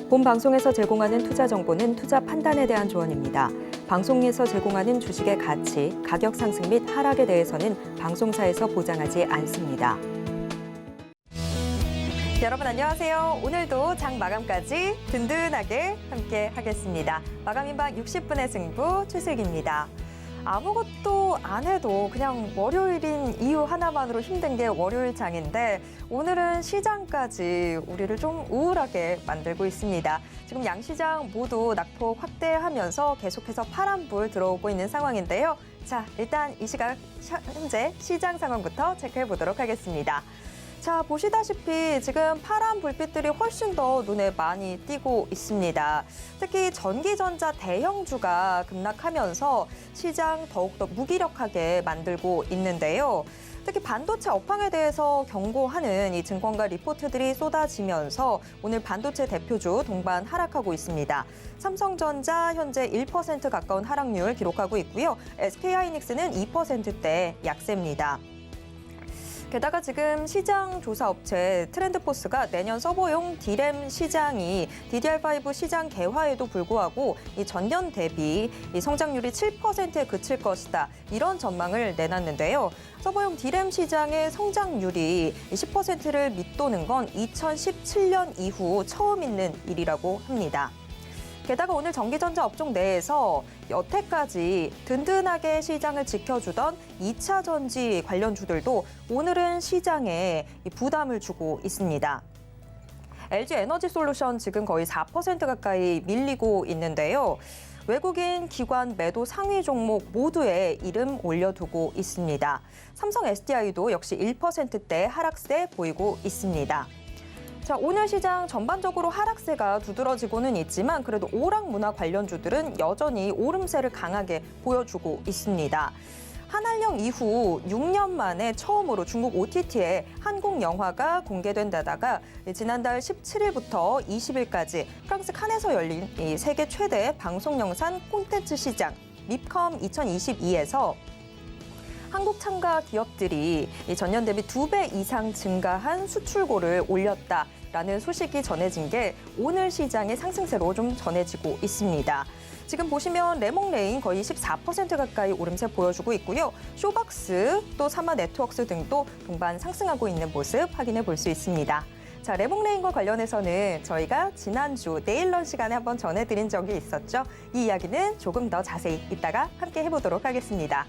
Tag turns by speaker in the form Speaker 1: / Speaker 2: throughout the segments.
Speaker 1: 본 방송에서 제공하는 투자 정보는 투자 판단에 대한 조언입니다. 방송에서 제공하는 주식의 가치, 가격 상승 및 하락에 대해서는 방송사에서 보장하지 않습니다. 여러분 안녕하세요. 오늘도 장 마감까지 든든하게 함께 하겠습니다. 마감인방 60분의 승부 최슬기입니다. 아무것도 안 해도 그냥 월요일인 이유 하나만으로 힘든 게 월요일 장인데 오늘은 시장까지 우리를 좀 우울하게 만들고 있습니다. 지금 양시장 모두 낙폭 확대하면서 계속해서 파란불 들어오고 있는 상황인데요. 자, 일단 이 시각 현재 시장 상황부터 체크해 보도록 하겠습니다. 자, 보시다시피 지금 파란 불빛들이 훨씬 더 눈에 많이 띄고 있습니다. 특히 전기전자 대형주가 급락하면서 시장 더욱더 무기력하게 만들고 있는데요. 특히 반도체 업황에 대해서 경고하는 이 증권가 리포트들이 쏟아지면서 오늘 반도체 대표주 동반 하락하고 있습니다. 삼성전자 현재 1% 가까운 하락률 기록하고 있고요. SK하이닉스는 2%대 약세입니다. 게다가 지금 시장 조사 업체 트렌드포스가 내년 서버용 D램 시장이 DDR5 시장 개화에도 불구하고 이 전년 대비 이 성장률이 7%에 그칠 것이다. 이런 전망을 내놨는데요. 서버용 D램 시장의 성장률이 10%를 밑도는 건 2017년 이후 처음 있는 일이라고 합니다. 게다가 오늘 전기전자 업종 내에서 여태까지 든든하게 시장을 지켜주던 2차 전지 관련주들도 오늘은 시장에 부담을 주고 있습니다. LG 에너지 솔루션 지금 거의 4% 가까이 밀리고 있는데요. 외국인 기관 매도 상위 종목 모두에 이름 올려두고 있습니다. 삼성 SDI도 역시 1%대 하락세 보이고 있습니다. 자, 오늘 시장 전반적으로 하락세가 두드러지고는 있지만 그래도 오락문화 관련주들은 여전히 오름세를 강하게 보여주고 있습니다. 한알령 이후 6년 만에 처음으로 중국 OTT에 한국 영화가 공개된 데다가 지난달 17일부터 20일까지 프랑스 칸에서 열린 이 세계 최대 방송 영상 콘텐츠 시장 밉컴 2022에서 한국 참가 기업들이 전년 대비 2배 이상 증가한 수출고를 올렸다라는 소식이 전해진 게 오늘 시장의 상승세로 좀 전해지고 있습니다. 지금 보시면 레몽레인 거의 14% 가까이 오름세 보여주고 있고요. 쇼박스 또 사마 네트워크스 등도 동반 상승하고 있는 모습 확인해 볼 수 있습니다. 자, 레몽레인과 관련해서는 저희가 지난주 내일런 시간에 한번 전해드린 적이 있었죠. 이 이야기는 조금 더 자세히 이따가 함께 해보도록 하겠습니다.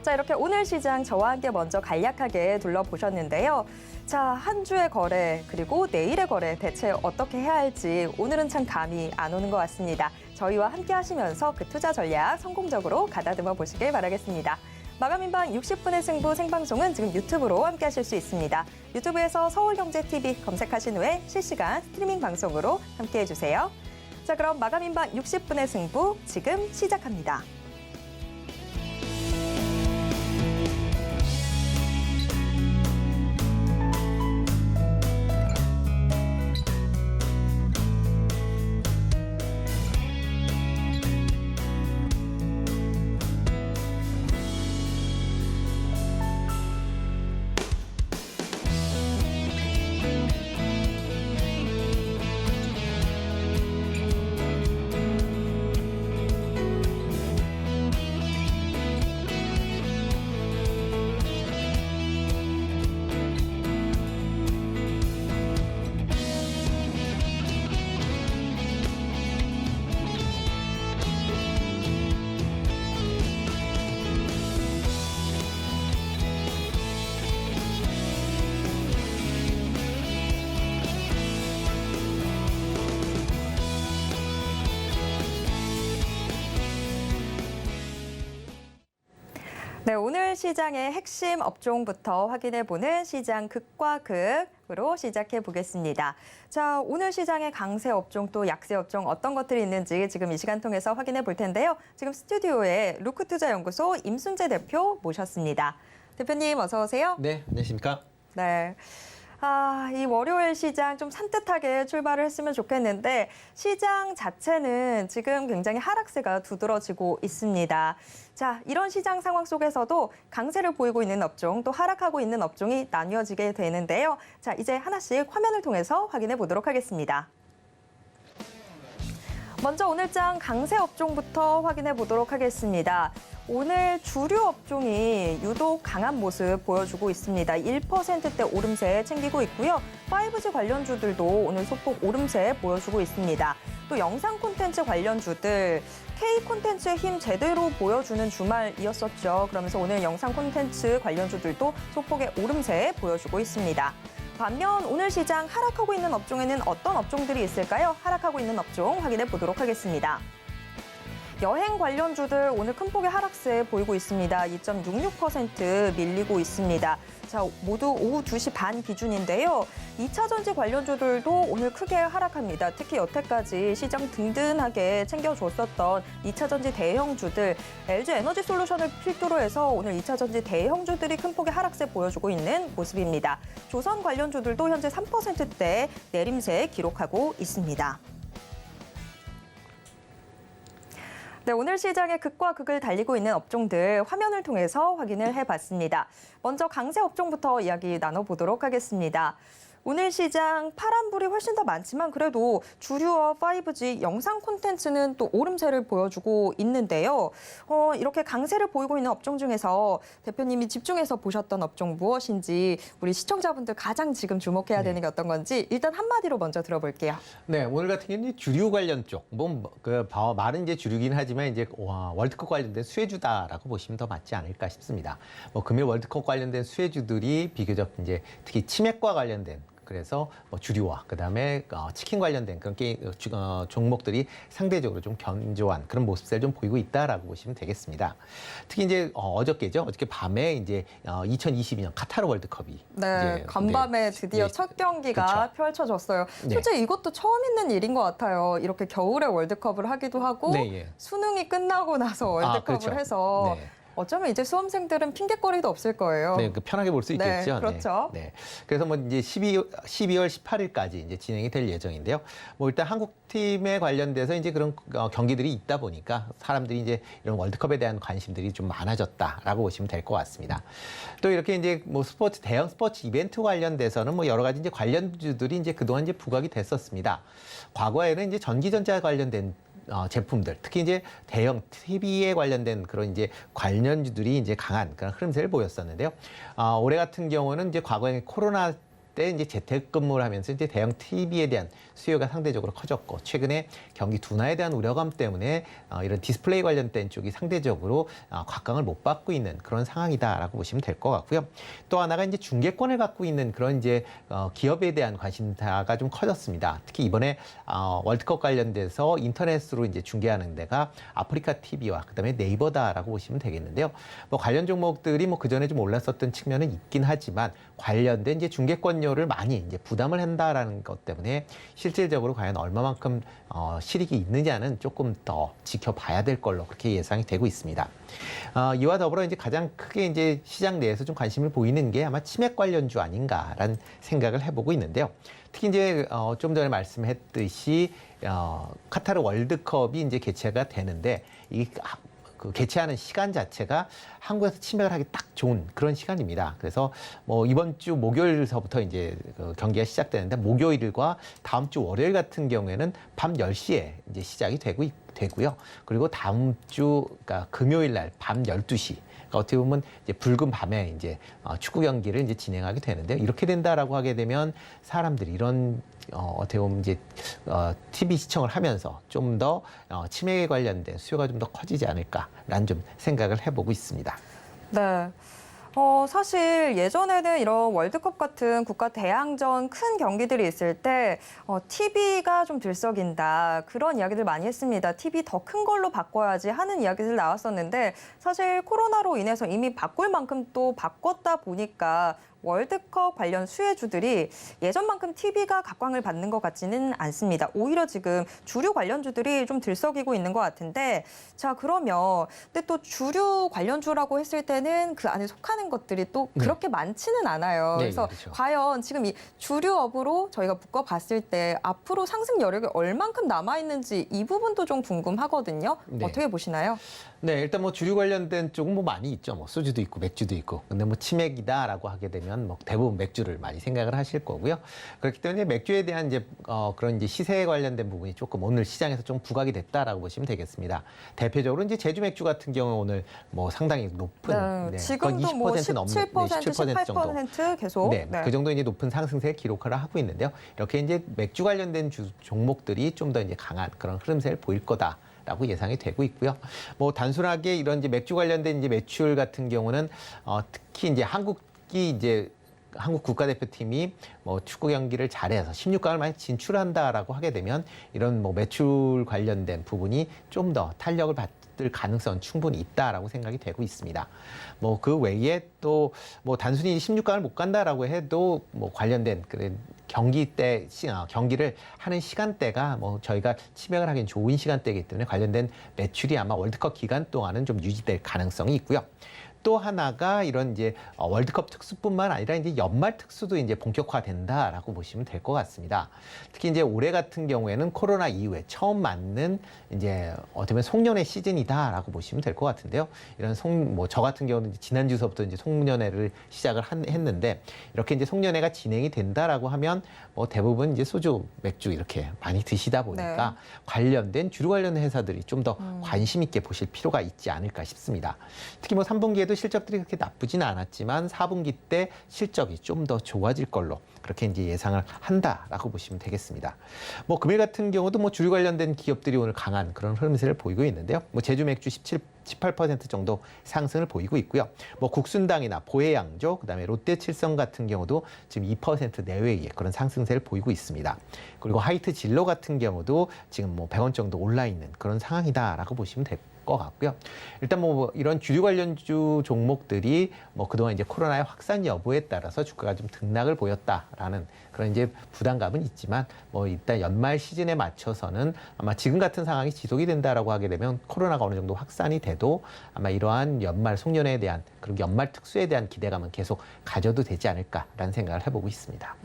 Speaker 1: 자, 이렇게 오늘 시장 저와 함께 먼저 간략하게 둘러보셨는데요. 자, 한 주의 거래 그리고 내일의 거래 대체 어떻게 해야 할지 오늘은 참 감이 안 오는 것 같습니다. 저희와 함께 하시면서 그 투자 전략 성공적으로 가다듬어 보시길 바라겠습니다. 마감인방 60분의 승부 생방송은 지금 유튜브로 함께 하실 수 있습니다. 유튜브에서 서울경제TV 검색하신 후에 실시간 스트리밍 방송으로 함께 해주세요. 자, 그럼 마감인방 60분의 승부 지금 시작합니다. 네, 오늘 시장의 핵심 업종부터 확인해보는 시장 극과 극으로 시작해 보겠습니다. 자, 오늘 시장의 강세 업종 또 약세 업종 어떤 것들이 있는지 지금 이 시간 통해서 확인해 볼 텐데요. 지금 스튜디오에 루크투자연구소 임순재 대표 모셨습니다. 대표님 어서 오세요.
Speaker 2: 네, 안녕하십니까?
Speaker 1: 네. 이 월요일 시장 좀 산뜻하게 출발을 했으면 좋겠는데 시장 자체는 지금 굉장히 하락세가 두드러지고 있습니다. 자, 이런 시장 상황 속에서도 강세를 보이고 있는 업종, 또 하락하고 있는 업종이 나뉘어지게 되는데요. 자, 이제 하나씩 화면을 통해서 확인해 보도록 하겠습니다. 먼저 오늘장 강세 업종부터 확인해 보도록 하겠습니다. 오늘 주류 업종이 유독 강한 모습 보여주고 있습니다. 1%대 오름세 챙기고 있고요. 5G 관련주들도 오늘 소폭 오름세 보여주고 있습니다. 또 영상 콘텐츠 관련주들 K 콘텐츠의 힘 제대로 보여주는 주말이었었죠. 그러면서 오늘 영상 콘텐츠 관련주들도 소폭의 오름세 보여주고 있습니다. 반면 오늘 시장 하락하고 있는 업종에는 어떤 업종들이 있을까요? 하락하고 있는 업종 확인해 보도록 하겠습니다. 여행 관련주들 오늘 큰 폭의 하락세 보이고 있습니다. 2.66% 밀리고 있습니다. 자, 모두 오후 2시 반 기준인데요. 2차 전지 관련주들도 오늘 크게 하락합니다. 특히 여태까지 시장 든든하게 챙겨줬었던 2차 전지 대형주들, LG 에너지 솔루션을 필두로 해서 오늘 2차 전지 대형주들이 큰 폭의 하락세 보여주고 있는 모습입니다. 조선 관련주들도 현재 3%대 내림세 기록하고 있습니다. 네, 오늘 시장의 극과 극을 달리고 있는 업종들 화면을 통해서 확인을 해봤습니다. 먼저 강세 업종부터 이야기 나눠보도록 하겠습니다. 오늘 시장 파란불이 훨씬 더 많지만 그래도 주류와 5G 영상 콘텐츠는 또 오름세를 보여주고 있는데요. 이렇게 강세를 보이고 있는 업종 중에서 대표님이 집중해서 보셨던 업종 무엇인지 우리 시청자분들 가장 지금 주목해야 되는 게 어떤 건지 일단 한마디로 먼저 들어볼게요.
Speaker 2: 네, 오늘 같은 경우는 주류 관련 쪽, 말은 이제 주류긴 하지만 이제 월드컵 관련된 수혜주다라고 보시면 더 맞지 않을까 싶습니다. 금일 월드컵 관련된 수혜주들이 비교적 이제 특히 치맥과 관련된 그래서 주류와 그다음에 치킨 관련된 그런 종목들이 상대적으로 좀 견조한 그런 모습을 좀 보이고 있다라고 보시면 되겠습니다. 특히 이제 어저께죠. 어저께 밤에 이제 2022년 카타르 월드컵이
Speaker 1: 네, 간밤에 드디어 첫 경기가 그렇죠. 펼쳐졌어요. 실제 이것도 처음 있는 일인 것 같아요. 이렇게 겨울에 월드컵을 하기도 하고 수능이 끝나고 나서 월드컵을
Speaker 2: 그렇죠.
Speaker 1: 해서 어쩌면 이제 수험생들은 핑계거리도 없을 거예요.
Speaker 2: 네, 편하게 볼 수 있겠죠.
Speaker 1: 네, 그렇죠.
Speaker 2: 네. 그래서 이제 12월 18일까지 이제 진행이 될 예정인데요. 일단 한국 팀에 관련돼서 이제 그런 경기들이 있다 보니까 사람들이 이제 이런 월드컵에 대한 관심들이 좀 많아졌다라고 보시면 될 것 같습니다. 또 이렇게 이제 대형 스포츠 이벤트 관련돼서는 여러 가지 이제 관련주들이 이제 그동안 이제 부각이 됐었습니다. 과거에는 이제 전기전자 관련된 제품들, 특히 이제 대형 TV에 관련된 그런 이제 관련주들이 이제 강한 그런 흐름세를 보였었는데요. 올해 같은 경우는 이제 과거에 코로나 때 이제 재택근무를 하면서 이제 대형 TV에 대한 수요가 상대적으로 커졌고 최근에 경기 둔화에 대한 우려감 때문에 이런 디스플레이 관련된 쪽이 상대적으로 곽강을 못 받고 있는 그런 상황이다라고 보시면 될 것 같고요. 또 하나가 이제 중개권을 갖고 있는 그런 이제 기업에 대한 관심사가 좀 커졌습니다. 특히 이번에 월드컵 관련돼서 인터넷으로 이제 중계하는 데가 아프리카 TV와 그다음에 네이버다라고 보시면 되겠는데요. 관련 종목들이 그 전에 좀 올랐었던 측면은 있긴 하지만 관련된 이제 중개권료를 많이 이제 부담을 한다라는 것 때문에 실질적으로 과연 얼마만큼 실익이 있느냐는 조금 더 지켜봐야 될 걸로 그렇게 예상이 되고 있습니다. 이와 더불어 이제 가장 크게 이제 시장 내에서 좀 관심을 보이는 게 아마 치맥 관련주 아닌가라는 생각을 해보고 있는데요. 특히 이제 좀 전에 말씀했듯이 카타르 월드컵이 이제 개최가 되는데 그 개최하는 시간 자체가 한국에서 치맥을 하기 딱 좋은 그런 시간입니다. 그래서 이번 주 목요일서부터 이제 경기가 시작되는데 목요일과 다음 주 월요일 같은 경우에는 밤 10시에 이제 시작이 되고요. 그리고 다음 주 그러니까 금요일 날 밤 12시 어떻게 보면 이제 붉은 밤에 이제 축구 경기를 이제 진행하게 되는데요. 이렇게 된다라고 하게 되면 사람들이 이런 어떻게 보면 이제 TV 시청을 하면서 좀 더 치맥에 관련된 수요가 좀 더 커지지 않을까라는 좀 생각을 해보고 있습니다.
Speaker 1: 네. 사실 예전에는 이런 월드컵 같은 국가 대항전 큰 경기들이 있을 때 TV가 좀 들썩인다 그런 이야기들 많이 했습니다. TV 더 큰 걸로 바꿔야지 하는 이야기들 나왔었는데 사실 코로나로 인해서 이미 바꿀 만큼 또 바꿨다 보니까 월드컵 관련 수혜주들이 예전만큼 TV가 각광을 받는 것 같지는 않습니다. 오히려 지금 주류 관련주들이 좀 들썩이고 있는 것 같은데 자 그러면 근데 또 주류 관련주라고 했을 때는 그 안에 속하는 것들이 또 그렇게 많지는 않아요.
Speaker 2: 네,
Speaker 1: 그래서
Speaker 2: 그렇죠.
Speaker 1: 과연 지금 이 주류업으로 저희가 묶어봤을 때 앞으로 상승 여력이 얼만큼 남아있는지 이 부분도 좀 궁금하거든요.
Speaker 2: 네.
Speaker 1: 어떻게 보시나요?
Speaker 2: 네, 일단 주류 관련된 쪽은 많이 있죠. 소주도 있고 맥주도 있고. 근데 치맥이다라고 하게 되면 하면 뭐 대부분 맥주를 많이 생각을 하실 거고요. 그렇기 때문에 맥주에 대한 이제 그런 이제 시세에 관련된 부분이 조금 오늘 시장에서 좀 부각이 됐다라고 보시면 되겠습니다. 대표적으로 이제 제주 맥주 같은 경우 오늘 뭐 상당히 높은
Speaker 1: 네, 지금도 뭐 17%,
Speaker 2: 넘는 17% 정도.
Speaker 1: 18% 계속.
Speaker 2: 네, 그 정도 이제 높은 상승세를 기록을 하고 있는데요. 이렇게 이제 맥주 관련된 종목들이 좀 더 이제 강한 그런 흐름세를 보일 거다라고 예상이 되고 있고요. 뭐 단순하게 이런 이제 맥주 관련된 이제 매출 같은 경우는 특히 이제 한국 국가대표팀이 뭐 축구 경기를 잘해서 16강을 많이 진출한다라고 하게 되면 이런 뭐 매출 관련된 부분이 좀 더 탄력을 받을 가능성은 충분히 있다라고 생각이 되고 있습니다. 뭐 그 외에 또 뭐 단순히 16강을 못 간다라고 해도 뭐 관련된 그 경기를 하는 시간대가 뭐 저희가 치맥을 하긴 좋은 시간대이기 때문에 관련된 매출이 아마 월드컵 기간 동안은 좀 유지될 가능성이 있고요. 또 하나가 이런 이제 월드컵 특수뿐만 아니라 이제 연말 특수도 이제 본격화된다라고 보시면 될 것 같습니다. 특히 이제 올해 같은 경우에는 코로나 이후에 처음 맞는 이제 어떻게 보면 송년회 시즌이다라고 보시면 될 것 같은데요. 이런 저 같은 경우는 지난주서부터 이제 송년회를 시작을 했는데 이렇게 이제 송년회가 진행이 된다라고 하면 뭐 대부분 이제 소주, 맥주 이렇게 많이 드시다 보니까
Speaker 1: 네.
Speaker 2: 관련된 주류 관련 회사들이 좀 더 관심 있게 보실 필요가 있지 않을까 싶습니다. 특히 뭐 3분기에도 실적들이 그렇게 나쁘지는 않았지만 4분기 때 실적이 좀 더 좋아질 걸로 그렇게 이제 예상을 한다라고 보시면 되겠습니다. 뭐 금일 같은 경우도 뭐 주류 관련된 기업들이 오늘 강한 그런 흐름세를 보이고 있는데요. 뭐 제주 맥주 18% 정도 상승을 보이고 있고요. 뭐 국순당이나 보혜양조, 그다음에 롯데칠성 같은 경우도 지금 2% 내외의 그런 상승세를 보이고 있습니다. 그리고 하이트 진로 같은 경우도 지금 뭐 100원 정도 올라 있는 그런 상황이다라고 보시면 될 것 같고요. 일단 뭐 이런 주류 관련주 종목들이 뭐 그동안 이제 코로나의 확산 여부에 따라서 주가가 좀 등락을 보였다라는 그런 이제 부담감은 있지만 뭐 일단 연말 시즌에 맞춰서는 아마 지금 같은 상황이 지속이 된다라고 하게 되면 코로나가 어느 정도 확산이 돼도 아마 이러한 연말 송년회에 대한 그리고 연말 특수에 대한 기대감은 계속 가져도 되지 않을까라는 생각을 해보고 있습니다.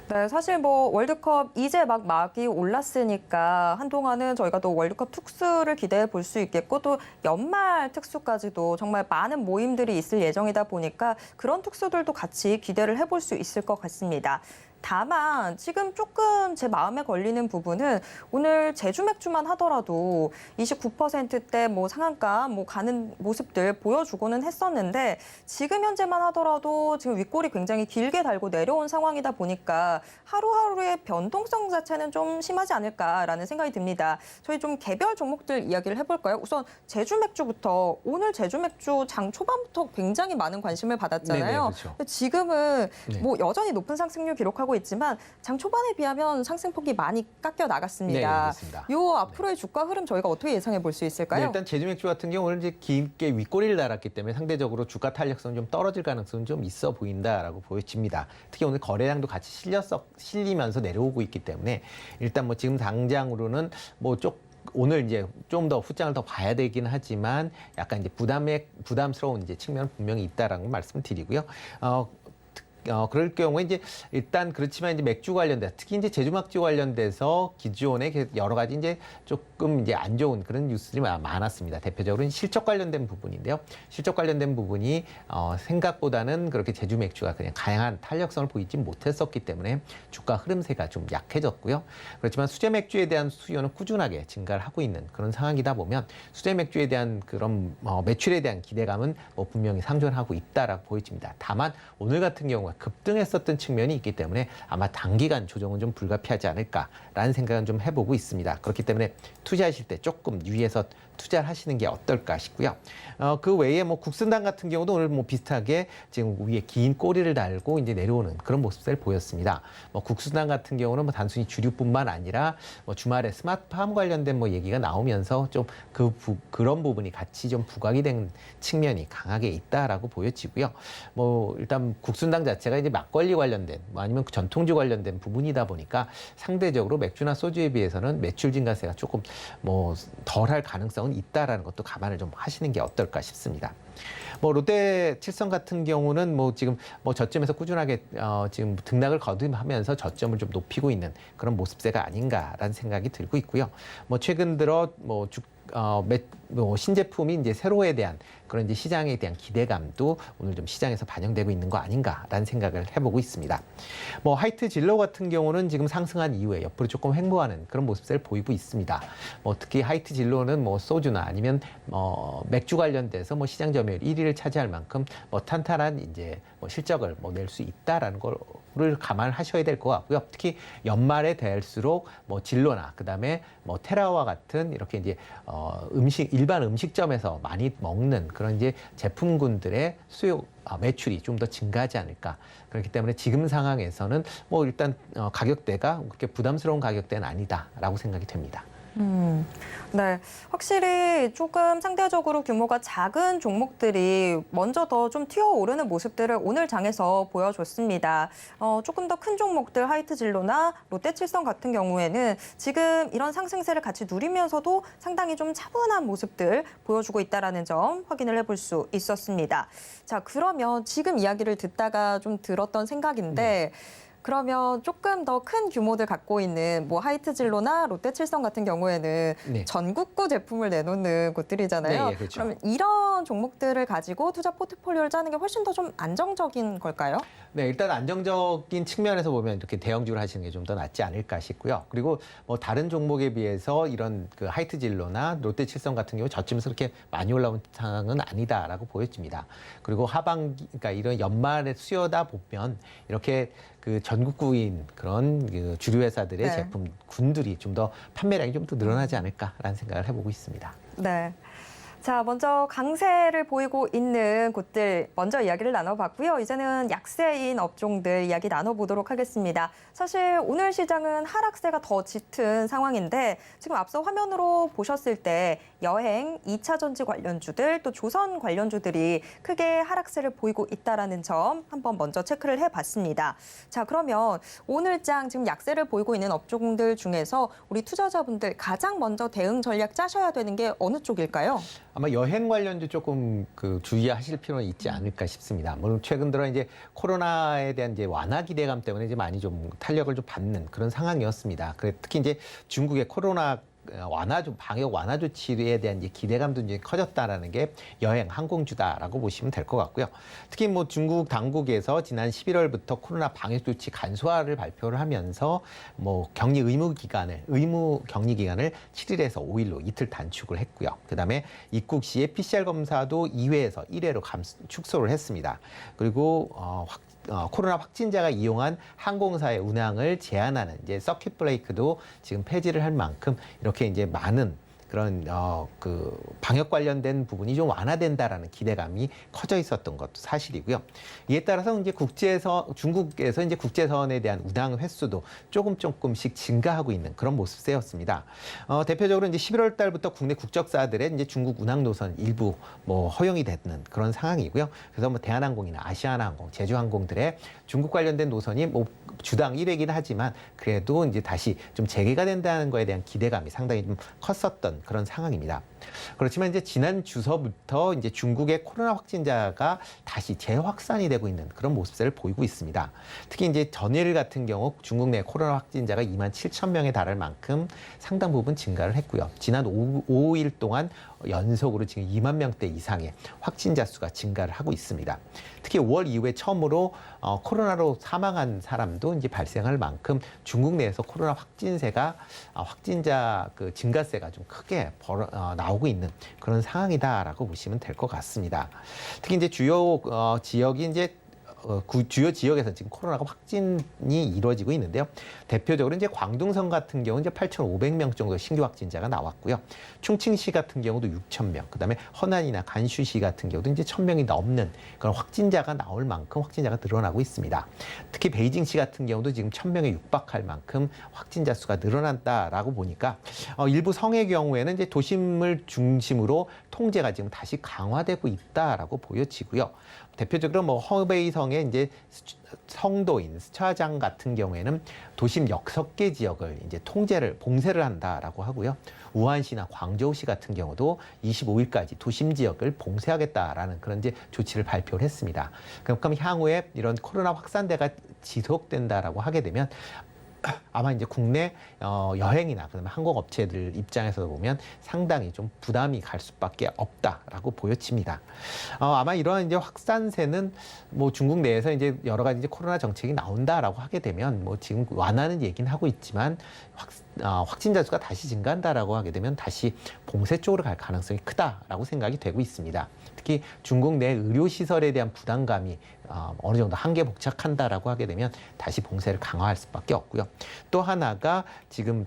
Speaker 1: 네, 사실 뭐 월드컵 이제 막 막이 올랐으니까 한동안은 저희가 또 월드컵 특수를 기대해 볼 수 있겠고 또 연말 특수까지도 정말 많은 모임들이 있을 예정이다 보니까 그런 특수들도 같이 기대를 해볼 수 있을 것 같습니다. 다만 지금 조금 제 마음에 걸리는 부분은 오늘 제주 맥주만 하더라도 29%대 뭐 상한가 뭐 가는 모습들 보여주고는 했었는데 지금 현재만 하더라도 지금 윗골이 굉장히 길게 달고 내려온 상황이다 보니까 하루하루의 변동성 자체는 좀 심하지 않을까라는 생각이 듭니다. 저희 좀 개별 종목들 이야기를 해볼까요? 우선 제주 맥주부터 오늘 제주 맥주 장 초반부터 굉장히 많은 관심을 받았잖아요.
Speaker 2: 네네, 그렇죠.
Speaker 1: 근데 지금은
Speaker 2: 네.
Speaker 1: 뭐 여전히 높은 상승률 기록하고 있지만 장 초반에 비하면 상승폭이 많이 깎여
Speaker 2: 네,
Speaker 1: 나갔습니다.
Speaker 2: 그렇습니다.
Speaker 1: 요 앞으로의 주가 흐름 저희가 어떻게 예상해 볼 수 있을까요?
Speaker 2: 네, 일단 제주 맥주 같은 경우는 이제 깊게 윗꼬리를 달았기 때문에 상대적으로 주가 탄력성은 좀 떨어질 가능성은 좀 있어 보인다라고 보여집니다. 특히 오늘 거래량도 같이 실리면서 내려오고 있기 때문에 일단 뭐 지금 당장으로는 오늘 이제 좀 더 후장을 더 봐야 되긴 하지만 약간 이제 부담스러운 이제 측면은 분명히 있다라는 말씀을 드리고요. 그럴 경우에 이제 일단 그렇지만 이제 맥주 관련돼 특히 이제 제주 맥주 관련돼서 기존에 여러 가지 이제 조금 이제 안 좋은 그런 뉴스들이 많았습니다. 대표적으로 실적 관련된 부분인데요. 실적 관련된 부분이 생각보다는 그렇게 제주 맥주가 그냥 강한 탄력성을 보이지 못했었기 때문에 주가 흐름세가 좀 약해졌고요. 그렇지만 수제 맥주에 대한 수요는 꾸준하게 증가를 하고 있는 그런 상황이다 보면 수제 맥주에 대한 그런 매출에 대한 기대감은 뭐 분명히 상존하고 있다라고 보여집니다. 다만 오늘 같은 경우가 급등했었던 측면이 있기 때문에 아마 단기간 조정은 좀 불가피하지 않을까라는 생각은 좀 해보고 있습니다. 그렇기 때문에 투자하실 때 조금 유의해서 투자를 하시는 게 어떨까 싶고요. 그 외에 뭐 국순당 같은 경우도 오늘 뭐 비슷하게 지금 위에 긴 꼬리를 달고 이제 내려오는 그런 모습을 보였습니다. 뭐 국순당 같은 경우는 뭐 단순히 주류뿐만 아니라 뭐 주말에 스마트팜 관련된 뭐 얘기가 나오면서 좀 그런 부분이 같이 좀 부각이 된 측면이 강하게 있다라고 보여지고요. 뭐 일단 국순당 자체가 이제 막걸리 관련된 뭐 아니면 전통주 관련된 부분이다 보니까 상대적으로 맥주나 소주에 비해서는 매출 증가세가 조금 뭐 덜할 가능성은 있다라는 것도 감안을 좀 하시는 게 어떨까 싶습니다. 뭐 롯데 칠성 같은 경우는 뭐 지금 뭐 저점에서 꾸준하게 지금 등락을 거듭하면서 저점을 좀 높이고 있는 그런 모습세가 아닌가라는 생각이 들고 있고요. 뭐 최근 들어 뭐 신제품이 이제 새로에 대한 그런 이제 시장에 대한 기대감도 오늘 좀 시장에서 반영되고 있는 거 아닌가라는 생각을 해보고 있습니다. 뭐 화이트 진로 같은 경우는 지금 상승한 이후에 옆으로 조금 횡보하는 그런 모습을 보이고 있습니다. 뭐 특히 화이트 진로는 뭐 소주나 아니면 맥주 관련돼서 뭐 시장 점유율 1위를 차지할 만큼 뭐 탄탄한 이제 뭐 실적을 뭐 낼 수 있다라는 거를 감안하셔야 될 것 같고요. 특히 연말에 될수록 뭐 진로나 그다음에 뭐 테라와 같은 이렇게 이제 일반 음식점에서 많이 먹는 그런 이제 제품군들의 수요 매출이 좀 더 증가하지 않을까. 그렇기 때문에 지금 상황에서는 뭐 일단 가격대가 그렇게 부담스러운 가격대는 아니다라고 생각이 됩니다.
Speaker 1: 네. 확실히 조금 상대적으로 규모가 작은 종목들이 먼저 더 좀 튀어오르는 모습들을 오늘 장에서 보여줬습니다. 조금 더 큰 종목들 화이트 진로나 롯데칠성 같은 경우에는 지금 이런 상승세를 같이 누리면서도 상당히 좀 차분한 모습들 보여주고 있다는 점 확인을 해볼 수 있었습니다. 자, 그러면 지금 이야기를 듣다가 좀 들었던 생각인데 그러면 조금 더 큰 규모들 갖고 있는 뭐 하이트 진로나 롯데칠성 같은 경우에는
Speaker 2: 네.
Speaker 1: 전국구 제품을 내놓는 곳들이잖아요.
Speaker 2: 네, 예, 그렇죠.
Speaker 1: 그러면 이런 종목들을 가지고 투자 포트폴리오를 짜는 게 훨씬 더 좀 안정적인 걸까요?
Speaker 2: 네, 일단 안정적인 측면에서 보면 이렇게 대형주를 하시는 게 좀 더 낫지 않을까 싶고요. 그리고 뭐 다른 종목에 비해서 이런 그 하이트 진로나 롯데칠성 같은 경우 저점에서 그렇게 많이 올라온 상황은 아니다라고 보여집니다. 그리고 하반기, 그러니까 이런 연말에 수요다 보면 이렇게 그 전국구인 그런 그 주류 회사들의
Speaker 1: 네.
Speaker 2: 제품군들이 좀 더 판매량이 좀 더 늘어나지 않을까라는 생각을 해보고 있습니다.
Speaker 1: 네. 자, 먼저 강세를 보이고 있는 곳들 먼저 이야기를 나눠봤고요. 이제는 약세인 업종들 이야기 나눠보도록 하겠습니다. 사실 오늘 시장은 하락세가 더 짙은 상황인데 지금 앞서 화면으로 보셨을 때 여행, 2차 전지 관련주들 또 조선 관련주들이 크게 하락세를 보이고 있다는 점 한번 먼저 체크를 해봤습니다. 자, 그러면 오늘 장 지금 약세를 보이고 있는 업종들 중에서 우리 투자자분들 가장 먼저 대응 전략 짜셔야 되는 게 어느 쪽일까요?
Speaker 2: 아마 여행 관련주 조금 그 주의하실 필요는 있지 않을까 싶습니다. 물론 최근 들어 이제 코로나에 대한 이제 완화 기대감 때문에 이제 많이 좀 탄력을 좀 받는 그런 상황이었습니다. 특히 이제 중국의 코로나 방역 완화 조치에 대한 이제 기대감도 이제 커졌다라는 게 여행, 항공주다라고 보시면 될 것 같고요. 특히 뭐 중국 당국에서 지난 11월부터 코로나 방역 조치 간소화를 발표를 하면서 뭐 의무 격리 기간을 7일에서 5일로 이틀 단축을 했고요. 그다음에 입국 시에 PCR 검사도 2회에서 1회로 축소를 했습니다. 그리고 코로나 확진자가 이용한 항공사의 운항을 제한하는 이제 서킷 브레이크도 지금 폐지를 할 만큼 이렇게 이제 많은 그런 그 방역 관련된 부분이 좀 완화된다라는 기대감이 커져 있었던 것도 사실이고요. 이에 따라서 이제 중국에서 이제 국제선에 대한 운항 횟수도 조금씩 증가하고 있는 그런 모습세였습니다. 대표적으로 이제 11월 달부터 국내 국적사들의 이제 중국 운항 노선 일부 뭐 허용이 되는 그런 상황이고요. 그래서 뭐 대한항공이나 아시아나항공, 제주항공들의 중국 관련된 노선이 뭐 주당 1회긴 하지만 그래도 이제 다시 좀 재개가 된다는 거에 대한 기대감이 상당히 좀 컸었던 그런 상황입니다. 그렇지만 이제 지난 주서부터 이제 중국의 코로나 확진자가 다시 재확산이 되고 있는 그런 모습을 보이고 있습니다. 특히 이제 전일 같은 경우 중국 내 코로나 확진자가 27,000명에 달할 만큼 상당 부분 증가를 했고요. 지난 5일 동안 연속으로 지금 2만 명대 이상의 확진자 수가 증가를 하고 있습니다. 특히 5월 이후에 처음으로 코로나로 사망한 사람도 이제 발생할 만큼 중국 내에서 코로나 확진자 그 증가세가 좀 크게 나오고 있는 그런 상황이다라고 보시면 될 것 같습니다. 특히 이제 주요 지역이 이제 주요 지역에서 지금 코로나가 확진이 이루어지고 있는데요. 대표적으로 이제 광둥성 같은 경우 이제 8,500명 정도 신규 확진자가 나왔고요. 충칭시 같은 경우도 6,000명, 그다음에 허난이나 간슈시 같은 경우도 이제 1,000명이 넘는 그런 확진자가 나올 만큼 확진자가 늘어나고 있습니다. 특히 베이징시 같은 경우도 지금 1,000명에 육박할 만큼 확진자 수가 늘어난다라고 보니까 일부 성의 경우에는 이제 도심을 중심으로 통제가 지금 다시 강화되고 있다라고 보여지고요. 대표적으로 뭐 허베이성의 이제 성도인 스촤장 같은 경우에는 도심 6개 지역을 이제 봉쇄를 한다라고 하고요. 우한시나 광저우시 같은 경우도 25일까지 도심 지역을 봉쇄하겠다라는 그런 이제 조치를 발표를 했습니다. 그럼 향후에 이런 코로나 확산대가 지속된다라고 하게 되면 아마 이제 국내 여행이나 그다음에 항공업체들 입장에서 보면 상당히 좀 부담이 갈 수밖에 없다라고 보여집니다. 아마 이러한 이제 확산세는 뭐 중국 내에서 이제 여러 가지 이제 코로나 정책이 나온다라고 하게 되면 뭐 지금 완화는 얘기는 하고 있지만 확진자 수가 다시 증가한다라고 하게 되면 다시 봉쇄 쪽으로 갈 가능성이 크다라고 생각이 되고 있습니다. 특히 중국 내 의료시설에 대한 부담감이 어느 정도 한계 복착한다라고 하게 되면 다시 봉쇄를 강화할 수밖에 없고요. 또 하나가 지금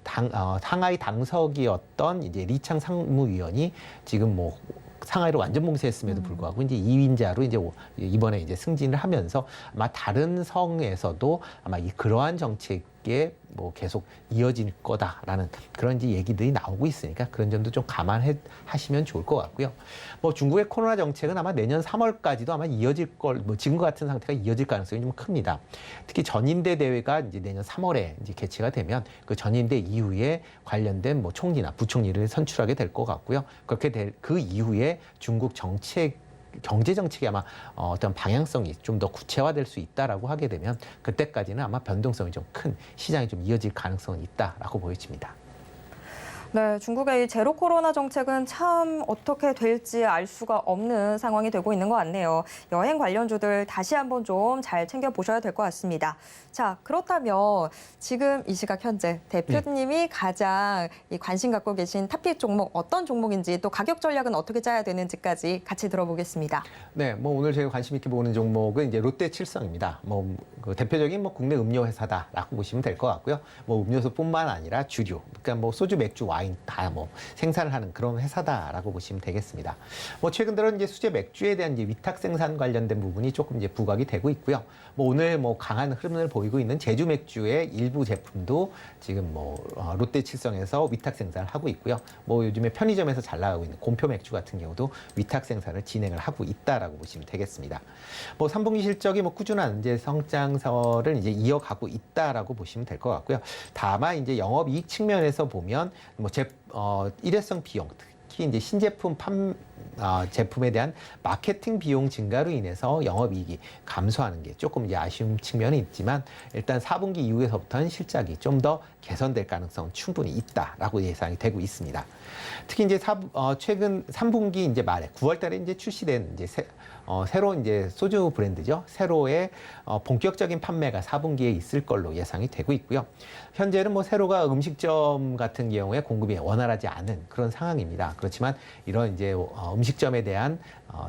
Speaker 2: 상하이 당석이었던 이제 리창 상무위원이 지금 뭐 상하이를 완전 봉쇄했음에도 불구하고 이제 2인자로 이제 이번에 이제 승진을 하면서 아마 다른 성에서도 아마 그러한 정책에 뭐 계속 이어질 거다라는 그런 이제 얘기들이 나오고 있으니까 그런 점도 좀 감안하시면 좋을 것 같고요. 뭐 중국의 코로나 정책은 아마 내년 3월까지도 아마 이어질 뭐 지금과 같은 상태가 이어질 가능성이 좀 큽니다. 특히 전인대 대회가 이제 내년 3월에 이제 개최가 되면 그 전인대 이후에 관련된 뭐 총리나 부총리를 선출하게 될 것 같고요. 그렇게 될 그 이후에 중국 경제 정책이 아마 어떤 방향성이 좀 더 구체화될 수 있다라고 하게 되면 그때까지는 아마 변동성이 좀 큰 시장이 좀 이어질 가능성은 있다라고 보여집니다.
Speaker 1: 네, 중국의 이 제로 코로나 정책은 참 어떻게 될지 알 수가 없는 상황이 되고 있는 것 같네요. 여행 관련주들 다시 한번 좀 잘 챙겨보셔야 될 것 같습니다. 자, 그렇다면 지금 이 시각 현재 대표님이 가장 이 관심 갖고 계신 탑픽 종목 어떤 종목인지 또 가격 전략은 어떻게 짜야 되는지까지 같이 들어보겠습니다.
Speaker 2: 네, 뭐 오늘 제가 관심 있게 보는 종목은 이제 롯데칠성입니다. 뭐 그 대표적인 뭐 국내 음료 회사다라고 보시면 될 것 같고요. 뭐 음료수뿐만 아니라 주류, 그러니까 뭐 소주, 맥주, 와인 다 뭐 생산을 하는 그런 회사다라고 보시면 되겠습니다. 뭐 최근 들어 이제 수제 맥주에 대한 이제 위탁 생산 관련된 부분이 조금 이제 부각이 되고 있고요. 뭐 오늘 뭐 강한 흐름을 보이고 있는 제주 맥주의 일부 제품도 지금 뭐 롯데칠성에서 위탁 생산을 하고 있고요. 뭐 요즘에 편의점에서 잘 나가고 있는 곰표 맥주 같은 경우도 위탁 생산을 진행을 하고 있다라고 보시면 되겠습니다. 뭐 3분기 실적이 뭐 꾸준한 이제 성장세를 이제 이어가고 있다라고 보시면 될 것 같고요. 다만 이제 영업이익 측면에서 보면 뭐 일회성 비용, 특히 이제 신제품 제품에 대한 마케팅 비용 증가로 인해서 영업이익이 감소하는 게 조금 이제 아쉬운 측면이 있지만 일단 4분기 이후에서부터는 실적이 좀 더 개선될 가능성은 충분히 있다라고 예상이 되고 있습니다. 특히 이제 최근 3분기 이제 말에 9월달에 이제 출시된 이제 새로운 이제 소주 브랜드죠. 세로의 본격적인 판매가 4분기에 있을 걸로 예상이 되고 있고요. 현재는 뭐 세로가 음식점 같은 경우에 공급이 원활하지 않은 그런 상황입니다. 그렇지만 이런 이제 음식점에 대한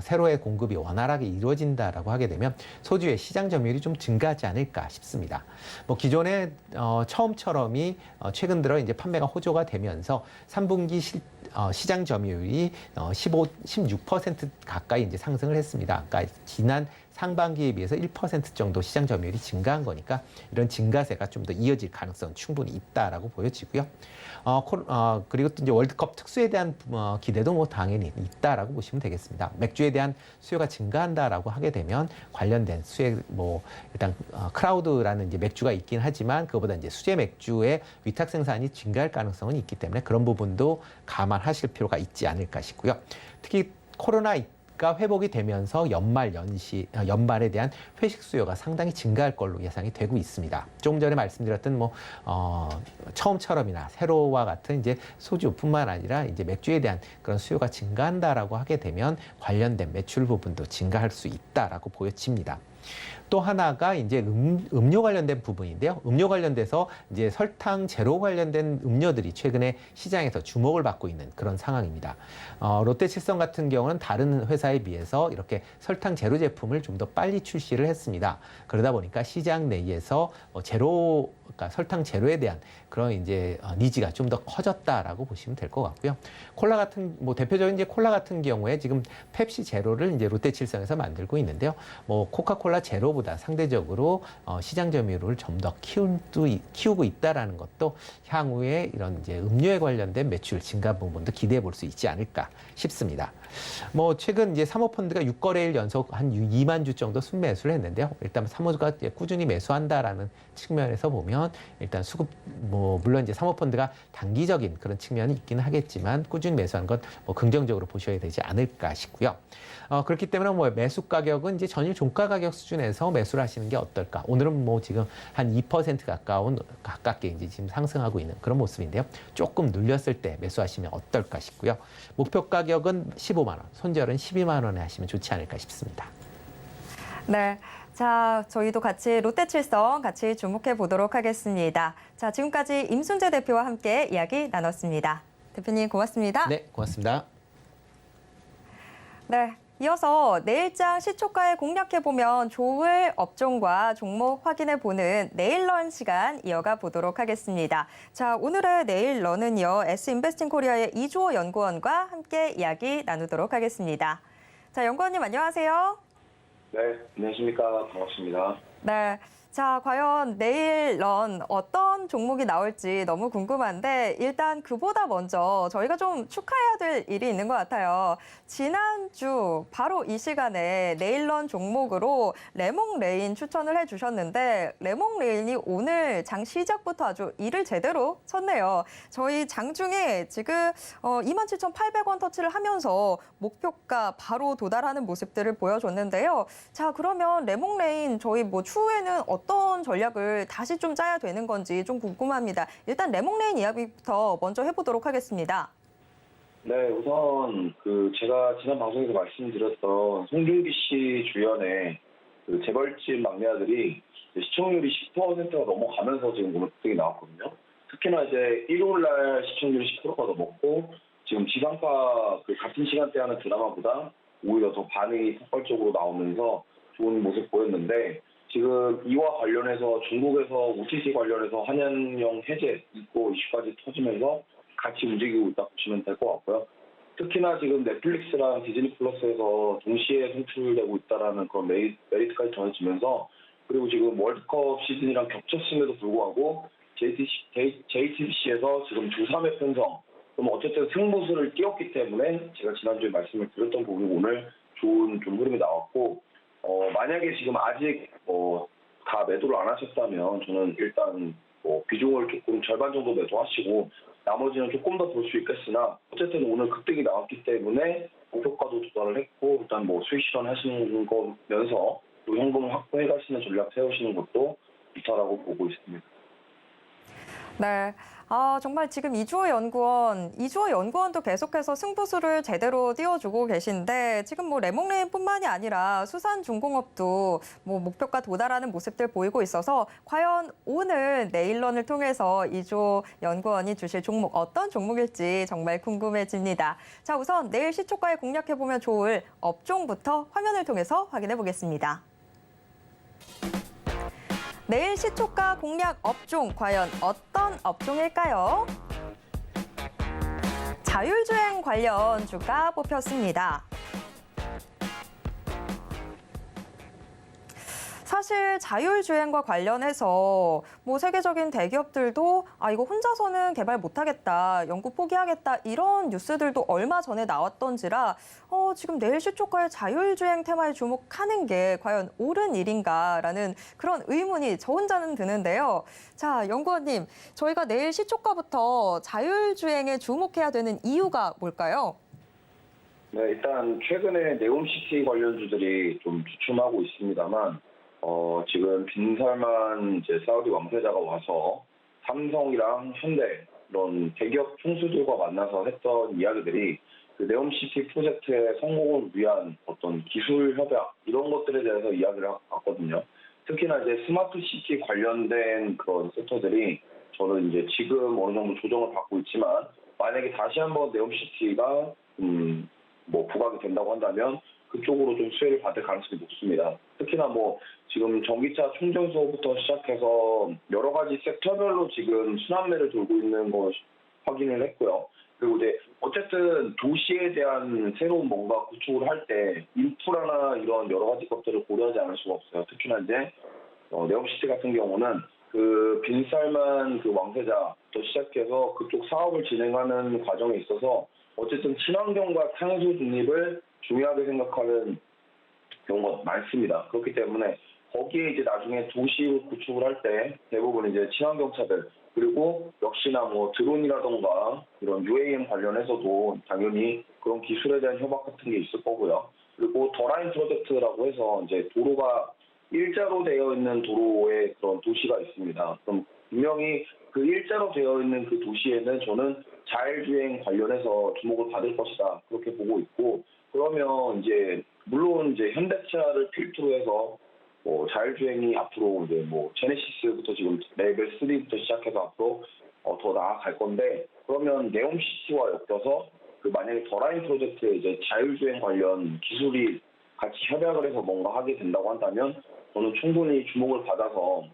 Speaker 2: 세로의 공급이 원활하게 이루어진다라고 하게 되면 소주의 시장 점유율이 좀 증가하지 않을까 싶습니다. 뭐 기존에 처음처럼이 최근 들어 이제 판매가 호조가 되면서 3분기 시장 점유율이 16% 가까이 이제 상승을 했습니다. 그러니까 지난 상반기에 비해서 1% 정도 시장 점유율이 증가한 거니까 이런 증가세가 좀 더 이어질 가능성은 충분히 있다라고 보여지고요. 그리고 또 이제 월드컵 특수에 대한 기대도 뭐 당연히 있다라고 보시면 되겠습니다. 맥주에 대한 수요가 증가한다라고 하게 되면 관련된 수혜 뭐 일단 크라우드라는 이제 맥주가 있긴 하지만 그보다 이제 수제 맥주의 위탁 생산이 증가할 가능성은 있기 때문에 그런 부분도 감안하실 필요가 있지 않을까 싶고요. 특히 코로나가 회복이 되면서 연말에 대한 회식 수요가 상당히 증가할 걸로 예상이 되고 있습니다. 조금 전에 말씀드렸던 뭐 처음처럼이나 세로와 같은 이제 소주뿐만 아니라 이제 맥주에 대한 그런 수요가 증가한다라고 하게 되면 관련된 매출 부분도 증가할 수 있다라고 보여집니다. 또 하나가 이제 음료 관련된 부분인데요. 음료 관련돼서 이제 설탕 제로 관련된 음료들이 최근에 시장에서 주목을 받고 있는 그런 상황입니다. 롯데칠성 같은 경우는 다른 회사에 비해서 이렇게 설탕 제로 제품을 좀 더 빨리 출시를 했습니다. 그러다 보니까 시장 내에서 그러니까 설탕 제로에 대한 그런 이제 니즈가 좀 더 커졌다라고 보시면 될 것 같고요. 콜라 같은 뭐 대표적인 이제 콜라 같은 경우에 지금 펩시 제로를 이제 롯데칠성에서 만들고 있는데요. 뭐 코카콜라 제로보다 상대적으로 시장 점유율을 좀 더 키우고 있다라는 것도 향후에 이런 이제 음료에 관련된 매출 증가 부분도 기대해 볼 수 있지 않을까 싶습니다. 뭐 최근 이제 사모펀드가 6거래일 연속 한 2만 주 정도 순매수를 했는데요. 일단 사모가 꾸준히 매수한다라는 측면에서 보면 일단 수급 뭐 물론 이제 사모펀드가 단기적인 그런 측면이 있기는 하겠지만 꾸준히 매수한 건 뭐 긍정적으로 보셔야 되지 않을까 싶고요. 그렇기 때문에 뭐 매수 가격은 이제 전일 종가 가격 수준에서 하고 매수를 하시는 게 어떨까? 오늘은 뭐 지금 한 2% 가깝게 이제 지금 상승하고 있는 그런 모습인데요. 조금 눌렸을 때 매수하시면 어떨까 싶고요. 목표 가격은 15만 원, 손절은 12만 원에 하시면 좋지 않을까 싶습니다.
Speaker 1: 네. 자, 저희도 같이 롯데칠성 같이 주목해 보도록 하겠습니다. 자, 지금까지 임순재 대표와 함께 이야기 나눴습니다. 대표님 고맙습니다.
Speaker 2: 네, 고맙습니다.
Speaker 1: 네. 이어서 내일장 시초가에 공략해보면 좋을 업종과 종목 확인해보는 내일런 시간 이어가 보도록 하겠습니다. 자, 오늘의 내일런은요, S인베스팅 코리아의 이주호 연구원과 함께 이야기 나누도록 하겠습니다. 자, 연구원님 안녕하세요.
Speaker 3: 네, 안녕하십니까. 반갑습니다.
Speaker 1: 네. 자, 과연 내일 런 어떤 종목이 나올지 너무 궁금한데 일단 그보다 먼저 저희가 좀 축하해야 될 일이 있는 것 같아요. 지난주 바로 이 시간에 내일 런 종목으로 레몽레인 추천을 해주셨는데 레몽레인이 오늘 장 시작부터 아주 일을 제대로 쳤네요. 저희 장중에 지금 27,800원 터치를 하면서 목표가 바로 도달하는 모습들을 보여줬는데요. 자, 그러면 레몽레인 저희 뭐 추후에는 어떤 전략을 다시 좀 짜야 되는 건지 좀 궁금합니다. 일단 레몽레인 이야기부터 먼저 해보도록 하겠습니다.
Speaker 3: 네, 우선 제가 지난 방송에서 말씀드렸던 송중기 씨 주연의 재벌집 막내 아들이 시청률이 10%가 넘어가면서 지금 오늘 급등이 나왔거든요. 특히나 이제 일요일날 시청률이 10%가 넘었고 지금 지상파 같은 시간대 하는 드라마보다 오히려 더 반응이 폭발적으로 나오면서 좋은 모습 보였는데 지금 이와 관련해서 중국에서 OTT 관련해서 한연령 해제 있고 이슈까지 터지면서 같이 움직이고 있다 보시면 될 것 같고요. 특히나 지금 넷플릭스랑 디즈니 플러스에서 동시에 송출되고 있다라는 그런 메리트까지 더해지면서 그리고 지금 월드컵 시즌이랑 겹쳤음에도 불구하고 JTBC에서 지금 주 3회 편성 그럼 어쨌든 승부수를 띄웠기 때문에 제가 지난주에 말씀을 드렸던 부분이 오늘 좋은 좀 흐름이 나왔고 만약에 지금 아직 다 매도를 안 하셨다면 저는 일단 비중을 조금 절반 정도 매도하시고 나머지는 조금 더 볼 수 있겠으나 어쨌든 오늘 급등이 나왔기 때문에 목표가도 도달을 했고 일단 수익 실현하시는 거면서 또 현금을 확보해 가시는 전략 세우시는 것도 좋다라고 보고 있습니다.
Speaker 1: 네. 정말 지금 이주호 연구원도 계속해서 승부수를 제대로 띄워주고 계신데 지금 레몽레인뿐만이 아니라 수산중공업도 목표가 도달하는 모습들 보이고 있어서 과연 오늘 내일런을 통해서 이주호 연구원이 주실 종목 어떤 종목일지 정말 궁금해집니다. 자, 우선 내일 시초가에 공략해보면 좋을 업종부터 화면을 통해서 확인해 보겠습니다. 내일 시초가 공략 업종, 과연 어떤 업종일까요? 자율주행 관련주가 뽑혔습니다. 사실 자율주행과 관련해서 세계적인 대기업들도 이거 혼자서는 개발 못하겠다, 연구 포기하겠다 이런 뉴스들도 얼마 전에 나왔던지라 지금 내일 시초가의 자율주행 테마에 주목하는 게 과연 옳은 일인가라는 그런 의문이 저 혼자는 드는데요. 자, 연구원님, 저희가 내일 시초가부터 자율주행에 주목해야 되는 이유가 뭘까요?
Speaker 3: 네, 일단 최근에 네옴시티 관련주들이 좀 주춤하고 있습니다만 지금 빈살만 사우디 왕세자가 와서 삼성이랑 현대 이런 대기업 총수들과 만나서 했던 이야기들이 네옴시티 프로젝트의 성공을 위한 어떤 기술 협약 이런 것들에 대해서 이야기를 했거든요. 특히나 스마트시티 관련된 그런 섹터들이 저는 지금 어느 정도 조정을 받고 있지만 만약에 다시 한번 네옴시티가 부각이 된다고 한다면 그쪽으로 좀 수혜를 받을 가능성이 높습니다. 특히나 지금 전기차 충전소부터 시작해서 여러 가지 섹터별로 지금 순환매를 돌고 있는 걸 확인을 했고요. 그리고 어쨌든 도시에 대한 새로운 뭔가 구축을 할 때 인프라나 이런 여러 가지 것들을 고려하지 않을 수가 없어요. 특히나 네옴시티 같은 경우는 빈살만 왕세자부터 시작해서 그쪽 사업을 진행하는 과정에 있어서 어쨌든 친환경과 탄소 중립을 중요하게 생각하는 경우가 많습니다. 그렇기 때문에 거기에 나중에 도시 구축을 할 때 대부분 친환경 차들 그리고 역시나 드론이라던가 이런 UAM 관련해서도 당연히 그런 기술에 대한 협약 같은 게 있을 거고요. 그리고 더라인 프로젝트라고 해서 도로가 일자로 되어 있는 도로에 그런 도시가 있습니다. 그럼 분명히 그 일자로 되어 있는 그 도시에는 저는 자율주행 관련해서 주목을 받을 것이다. 그렇게 보고 있고, 그러면 이제 물론 이제 현대차를 필두로 해서 뭐 자율주행이 앞으로 이제 뭐 제네시스부터 지금 레벨 3부터 시작해서 앞으로 더 나아갈 건데, 그러면 네옴시티와 엮여서 그 만약에 더라인 프로젝트에 이제 자율주행 관련 기술이 같이 협약을 해서 뭔가 하게 된다고 한다면 저는 충분히 주목을 받아서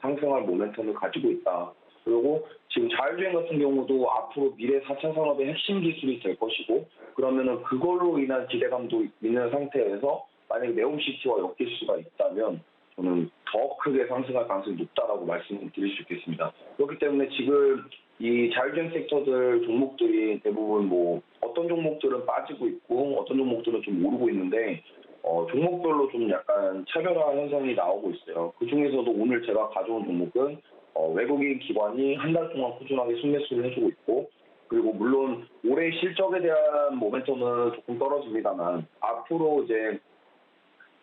Speaker 3: 상승할 모멘텀을 가지고 있다. 그리고 지금 자율주행 같은 경우도 앞으로 미래 4차 산업의 핵심 기술이 될 것이고, 그러면은 그걸로 인한 기대감도 있는 상태에서 만약에 네옴시티와 엮일 수가 있다면 저는 더 크게 상승할 가능성이 높다라고 말씀을 드릴 수 있겠습니다. 그렇기 때문에 지금 이 자율주행 섹터들 종목들이 대부분 뭐 어떤 종목들은 빠지고 있고 어떤 종목들은 좀 오르고 있는데 종목별로 좀 약간 차별화 현상이 나오고 있어요. 그 중에서도 오늘 제가 가져온 종목은 외국인 기관이 한 달 동안 꾸준하게 순매수를 해주고 있고, 그리고 물론 올해 실적에 대한 모멘텀은 조금 떨어집니다만 앞으로 이제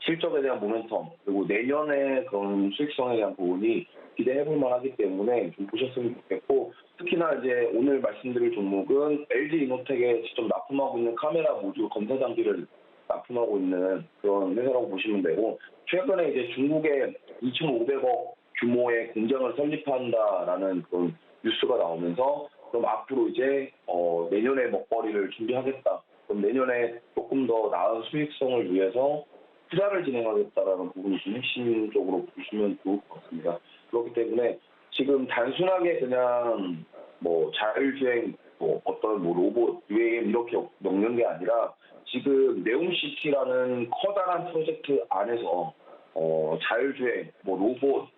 Speaker 3: 실적에 대한 모멘텀 그리고 내년에 그런 수익성에 대한 부분이 기대해볼 만하기 때문에 좀 보셨으면 좋겠고, 특히나 이제 오늘 말씀드릴 종목은 LG 이노텍에 직접 납품하고 있는 카메라 모듈 검사 장비를 납품하고 있는 그런 회사라고 보시면 되고, 최근에 이제 중국에 2,500억 규모의 공장을 설립한다라는 그런 뉴스가 나오면서 그럼 앞으로 이제 내년에 먹거리를 준비하겠다. 그럼 내년에 조금 더 나은 수익성을 위해서 투자를 진행하겠다라는 부분이 좀 핵심적으로 보시면 좋을 것 같습니다. 그렇기 때문에 지금 단순하게 그냥 뭐 자율주행, 뭐 어떤 뭐 로봇, UAM 이렇게 먹는 게 아니라 지금 네옴시티라는 커다란 프로젝트 안에서 자율주행, 뭐 로봇,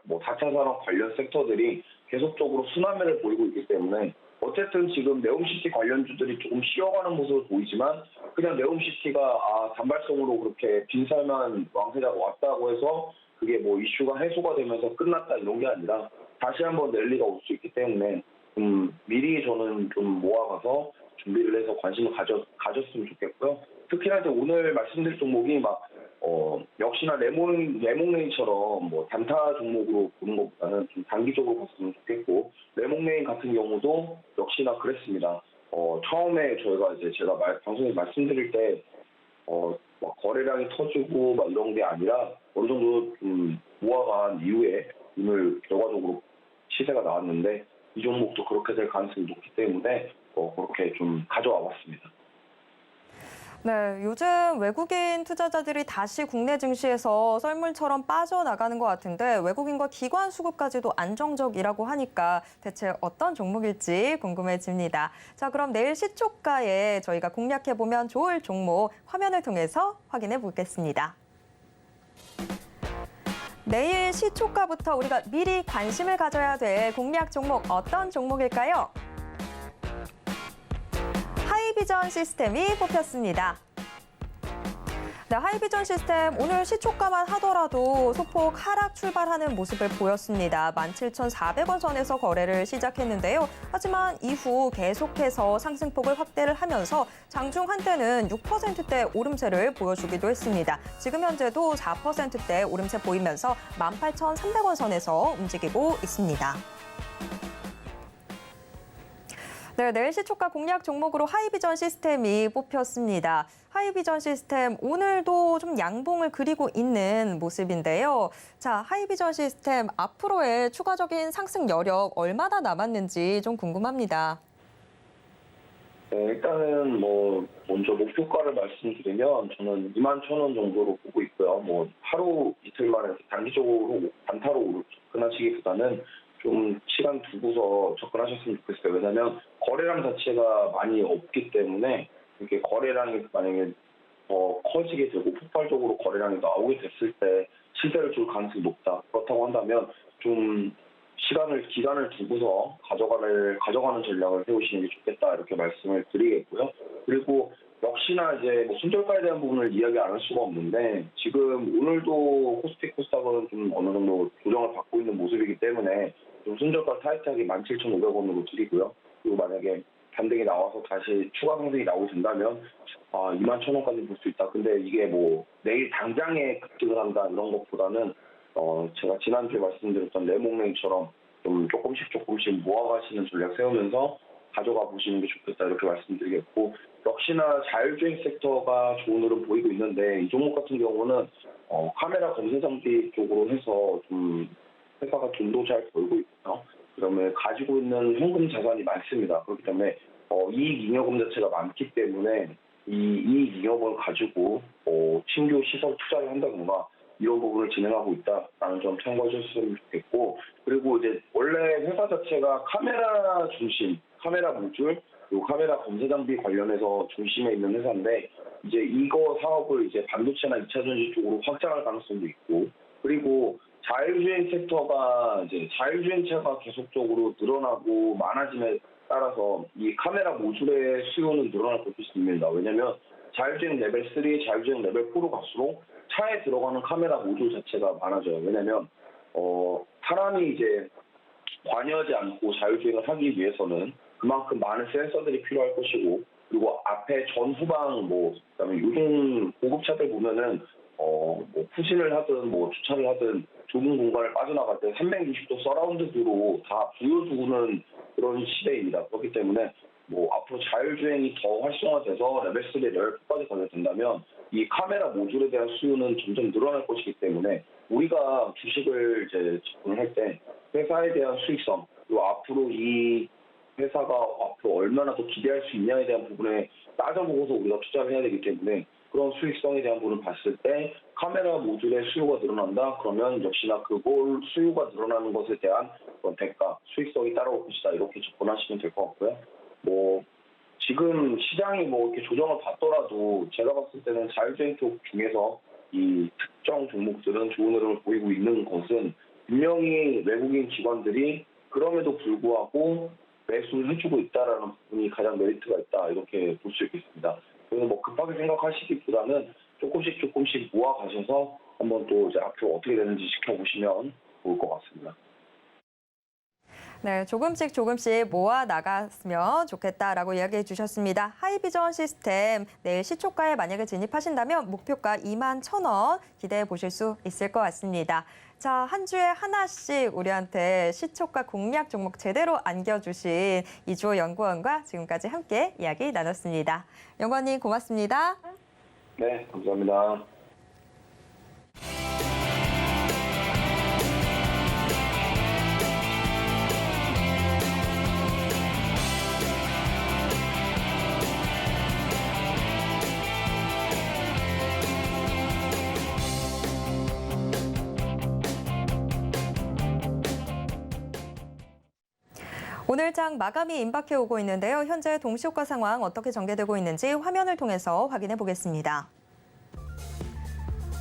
Speaker 3: 뭐 4차 산업 관련 섹터들이 계속적으로 순환매를 보이고 있기 때문에 어쨌든 지금 네옴시티 관련주들이 조금 쉬어가는 모습을 보이지만 그냥 네옴시티가 단발성으로 그렇게 빈살만 왕세자가 왔다고 해서 그게 뭐 이슈가 해소가 되면서 끝났다 이런 게 아니라 다시 한번 랠리가 올 수 있기 때문에 미리 저는 좀 모아가서 준비를 해서 관심을 가졌으면 좋겠고요. 특히나 이제 오늘 말씀드릴 종목이 막 역시나 레몬레인처럼 뭐 단타 종목으로 보는 것보다는 좀 단기적으로 봤으면 좋겠고, 레몬레인 같은 경우도 역시나 그랬습니다. 처음에 저희가 이제 제가 방송에 말씀드릴 때 막 거래량이 터지고 막 이런 게 아니라 어느 정도 좀 모아간 이후에 오늘 결과적으로 시세가 나왔는데 이 종목도 그렇게 될 가능성이 높기 때문에 그렇게 좀 가져와 봤습니다.
Speaker 1: 네, 요즘 외국인 투자자들이 다시 국내 증시에서 썰물처럼 빠져나가는 것 같은데 외국인과 기관 수급까지도 안정적이라고 하니까 대체 어떤 종목일지 궁금해집니다. 자, 그럼 내일 시초가에 저희가 공략해보면 좋을 종목 화면을 통해서 확인해 보겠습니다. 내일 시초가부터 우리가 미리 관심을 가져야 될 공략 종목 어떤 종목일까요? 하이비전 시스템이 뽑혔습니다. 네, 하이비전 시스템 오늘 시초가만 하더라도 소폭 하락 출발하는 모습을 보였습니다. 17,400원 선에서 거래를 시작했는데요. 하지만 이후 계속해서 상승폭을 확대를 하면서 장중 한때는 6%대 오름세를 보여주기도 했습니다. 지금 현재도 4%대 오름세 보이면서 18,300원 선에서 움직이고 있습니다. 네, 내일 시초가 공략 종목으로 하이비전 시스템이 뽑혔습니다. 하이비전 시스템 오늘도 좀 양봉을 그리고 있는 모습인데요. 자, 하이비전 시스템 앞으로의 추가적인 상승 여력 얼마나 남았는지 좀 궁금합니다.
Speaker 3: 네, 일단은 뭐 먼저 목표가를 말씀드리면 저는 21,000원 정도로 보고 있고요. 뭐 하루 이틀 만에 단기적으로 단타로 접근하시기보다는 좀 시간 두고서 접근하셨으면 좋겠어요. 왜냐하면 거래량 자체가 많이 없기 때문에 이렇게 거래량이 만약에 더 커지게 되고 폭발적으로 거래량이 나오게 됐을 때 시세를 줄 가능성이 높다. 그렇다고 한다면 좀 기간을 두고서 가져가는 전략을 세우시는 게 좋겠다 이렇게 말씀을 드리겠고요. 그리고 역시나 이제 뭐 손절가에 대한 부분을 이야기 안 할 수가 없는데 지금 오늘도 코스피 코스닥은 좀 어느 정도 조정을 받고 있는 모습이기 때문에 좀 손절가 타이트하게 17,500원으로 드리고요. 그리고 만약에 반등이 나와서 다시 추가 상승이 나오게 된다면 21,000원까지 볼 수 있다. 근데 이게 뭐 내일 당장에 급등을 한다 이런 것보다는 제가 지난주에 말씀드렸던 레몽랭처럼 좀 조금씩 모아가시는 전략 세우면서 가져가 보시는 게 좋겠다 이렇게 말씀드리겠고, 역시나 자율주행 섹터가 좋은 흐름 보이고 있는데 이 종목 같은 경우는 카메라 검사 장비 쪽으로 해서 좀 회사가 돈도 잘 벌고 있고요. 그다음에 가지고 있는 현금 자산이 많습니다. 그렇기 때문에 이익 잉여금 자체가 많기 때문에 이 이익 잉여금을 가지고 신규 시설 투자를 한다든가 이런 부분을 진행하고 있다라는 점 참고해 주셨으면 좋겠고, 그리고 이제 원래 회사 자체가 카메라 중심, 카메라 모듈, 그리고 카메라 검사 장비 관련해서 중심에 있는 회사인데 이제 이거 사업을 이제 반도체나 2차 전지 쪽으로 확장할 가능성도 있고, 그리고 자율주행 섹터가 이제 자율주행차가 계속적으로 늘어나고 많아짐에 따라서 이 카메라 모듈의 수요는 늘어날 것으로 보입니다. 왜냐하면 자율주행 레벨 3, 자율주행 레벨 4로 갈수록 차에 들어가는 카메라 모듈 자체가 많아져요. 왜냐하면 사람이 이제 관여하지 않고 자율주행을 하기 위해서는 그만큼 많은 센서들이 필요할 것이고, 그리고 앞에 전후방 그다음에 요즘 고급차들 보면은 뭐 후진을 하든 뭐 주차를 하든 좁은 공간을 빠져나갈 때 360도 서라운드 뷰로 다 보여주는 그런 시대입니다. 그렇기 때문에 앞으로 자율주행이 더 활성화돼서 레벨 3, 레벨 4까지 가게 된다면 이 카메라 모듈에 대한 수요는 점점 늘어날 것이기 때문에 우리가 주식을 이제 접근을 할 때 회사에 대한 수익성, 그리고 앞으로 이 회사가 앞으로 얼마나 더 기대할 수 있냐에 대한 부분에 따져보고서 우리가 투자를 해야 되기 때문에 그런 수익성에 대한 부분을 봤을 때 카메라 모듈의 수요가 늘어난다? 그러면 역시나 그걸 수요가 늘어나는 것에 대한 그런 대가, 수익성이 따라올 것이다. 이렇게 접근하시면 될 것 같고요. 지금 시장이 이렇게 조정을 받더라도 제가 봤을 때는 자율주행 쪽 중에서 이 특정 종목들은 좋은 흐름을 보이고 있는 것은 분명히 외국인 기관들이 그럼에도 불구하고 매수를 해주고 있다라는 부분이 가장 메리트가 있다 이렇게 볼 수 있겠습니다. 그래서 급하게 생각하시기보다는 조금씩 모아 가셔서 한번 또 이제 앞으로 어떻게 되는지 지켜보시면 좋을 것 같습니다.
Speaker 1: 네, 조금씩 모아 나갔으면 좋겠다라고 이야기해 주셨습니다. 하이비전 시스템 내일 시초가에 만약에 진입하신다면 목표가 21,000원 기대해 보실 수 있을 것 같습니다. 자, 한 주에 하나씩 우리한테 시초가 공략 종목 제대로 안겨주신 이주호 연구원과 지금까지 함께 이야기 나눴습니다. 연구원님 고맙습니다.
Speaker 3: 네, 감사합니다.
Speaker 1: 오늘 장 마감이 임박해 오고 있는데요. 현재 동시효과 상황 어떻게 전개되고 있는지 화면을 통해서 확인해 보겠습니다.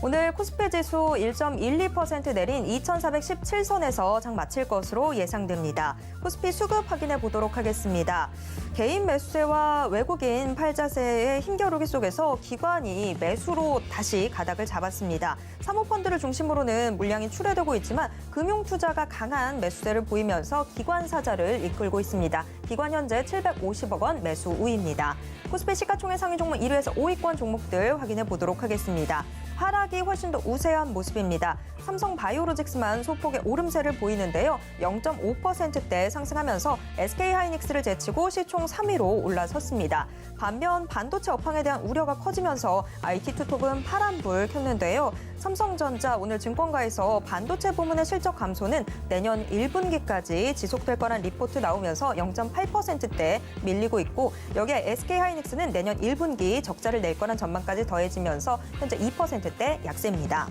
Speaker 1: 오늘 코스피 지수 1.12% 내린 2,417선에서 장 마칠 것으로 예상됩니다. 코스피 수급 확인해 보도록 하겠습니다. 개인 매수세와 외국인 팔자세의 힘겨루기 속에서 기관이 매수로 다시 가닥을 잡았습니다. 사모펀드를 중심으로는 물량이 출회되고 있지만 금융투자가 강한 매수세를 보이면서 기관 사자를 이끌고 있습니다. 기관 현재 750억 원 매수 우위입니다. 코스피 시가총액 상위 종목 1위에서 5위권 종목들 확인해 보도록 하겠습니다. 하락이 훨씬 더 우세한 모습입니다. 삼성바이오로직스만 소폭의 오름세를 보이는데요. 0.5%대 상승하면서 SK하이닉스를 제치고 시총 3위로 올라섰습니다. 반면 반도체 업황에 대한 우려가 커지면서 IT 투톱은 파란불 켰는데요. 삼성전자 오늘 증권가에서 반도체 부문의 실적 감소는 내년 1분기까지 지속될 거란 리포트 나오면서 0.8%대 밀리고 있고, 여기에 SK하이닉스는 내년 1분기 적자를 낼 거란 전망까지 더해지면서 현재 2%대 약세입니다.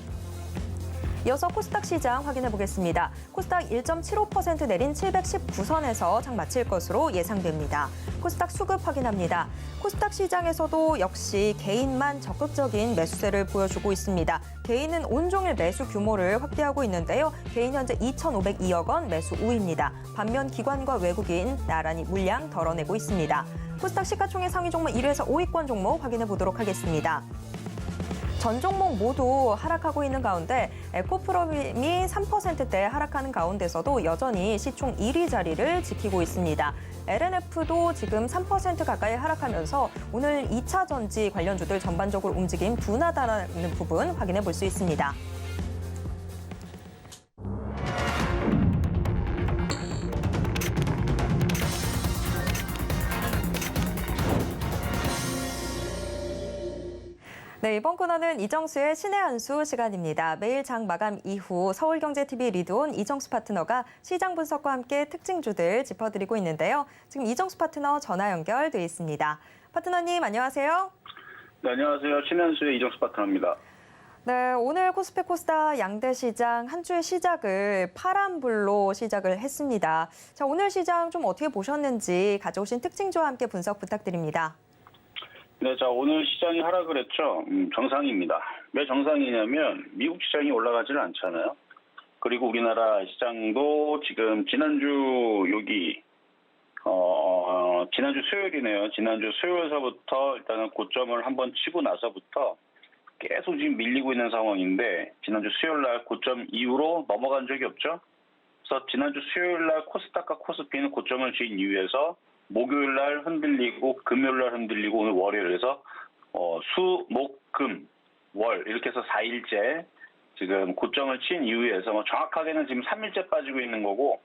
Speaker 1: 이어서 코스닥 시장 확인해 보겠습니다. 코스닥 1.75% 내린 719선에서 장 마칠 것으로 예상됩니다. 코스닥 수급 확인합니다. 코스닥 시장에서도 역시 개인만 적극적인 매수세를 보여주고 있습니다. 개인은 온종일 매수 규모를 확대하고 있는데요. 개인 현재 2,502억 원 매수 우위입니다. 반면 기관과 외국인 나란히 물량 덜어내고 있습니다. 코스닥 시가총액 상위 종목 1위에서 5위권 종목 확인해 보도록 하겠습니다. 전 종목 모두 하락하고 있는 가운데 에코프롬이 3%대 하락하는 가운데서도 여전히 시총 1위 자리를 지키고 있습니다. LNF도 지금 3% 가까이 하락하면서 오늘 2차 전지 관련주들 전반적으로 움직임 둔하다는 부분 확인해 볼 수 있습니다. 네, 이번 코너는 이정수의 신의 한 수 시간입니다. 매일 장 마감 이후 서울경제TV 리드온 이정수 파트너가 시장 분석과 함께 특징주들 짚어드리고 있는데요. 지금 이정수 파트너 전화 연결돼 있습니다. 파트너님 안녕하세요.
Speaker 4: 네, 안녕하세요. 신의 한 수의 이정수 파트너입니다.
Speaker 1: 네, 오늘 코스피 코스닥 양대 시장 한 주의 시작을 파란불로 시작을 했습니다. 자, 오늘 시장 좀 어떻게 보셨는지 가져오신 특징주와 함께 분석 부탁드립니다.
Speaker 4: 네, 자, 오늘 시장이 하락을 했죠. 정상입니다. 왜 정상이냐면 미국 시장이 올라가지는 않잖아요. 그리고 우리나라 시장도 지금 지난주 지난주 수요일이네요. 지난주 수요일서부터 일단은 고점을 한번 치고 나서부터 계속 지금 밀리고 있는 상황인데 지난주 수요일 날 고점 이후로 넘어간 적이 없죠. 그래서 지난주 수요일 날 코스닥과 코스피는 고점을 지은 이후에서 목요일 날 흔들리고 금요일 날 흔들리고 오늘 월요일에서 수, 목, 금, 월 이렇게 해서 4일째 지금 고점을 친 이후에서 정확하게는 지금 3일째 빠지고 있는 거고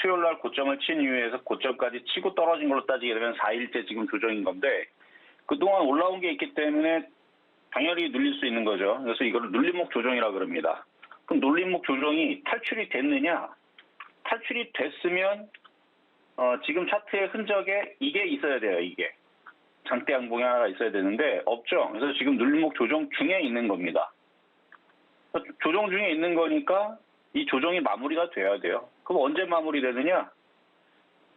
Speaker 4: 수요일 날 고점을 친 이후에서 고점까지 치고 떨어진 걸로 따지게 되면 4일째 지금 조정인 건데 그동안 올라온 게 있기 때문에 당연히 눌릴 수 있는 거죠. 그래서 이거를 눌림목 조정이라고 그럽니다. 그럼 눌림목 조정이 탈출이 됐느냐? 탈출이 됐으면 지금 차트의 흔적에 이게 있어야 돼요, 이게. 장대 양봉이 하나가 있어야 되는데, 없죠. 그래서 지금 눌림목 조정 중에 있는 겁니다. 조정 중에 있는 거니까 이 조정이 마무리가 돼야 돼요. 그럼 언제 마무리되느냐?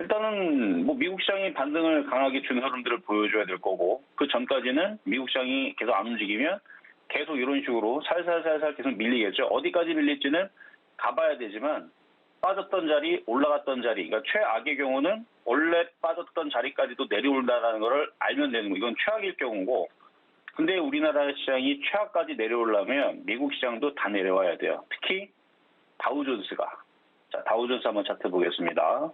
Speaker 4: 일단은 미국 시장이 반등을 강하게 준 흐름들을 보여줘야 될 거고, 그 전까지는 미국 시장이 계속 안 움직이면 계속 이런 식으로 살살살살 계속 밀리겠죠. 어디까지 밀릴지는 가봐야 되지만, 빠졌던 자리, 올라갔던 자리. 그러니까 최악의 경우는 원래 빠졌던 자리까지도 내려온다는 걸 알면 되는 거. 이건 최악일 경우고. 근데 우리나라 시장이 최악까지 내려오려면 미국 시장도 다 내려와야 돼요. 특히 다우존스가. 자, 다우존스 한번 차트 보겠습니다.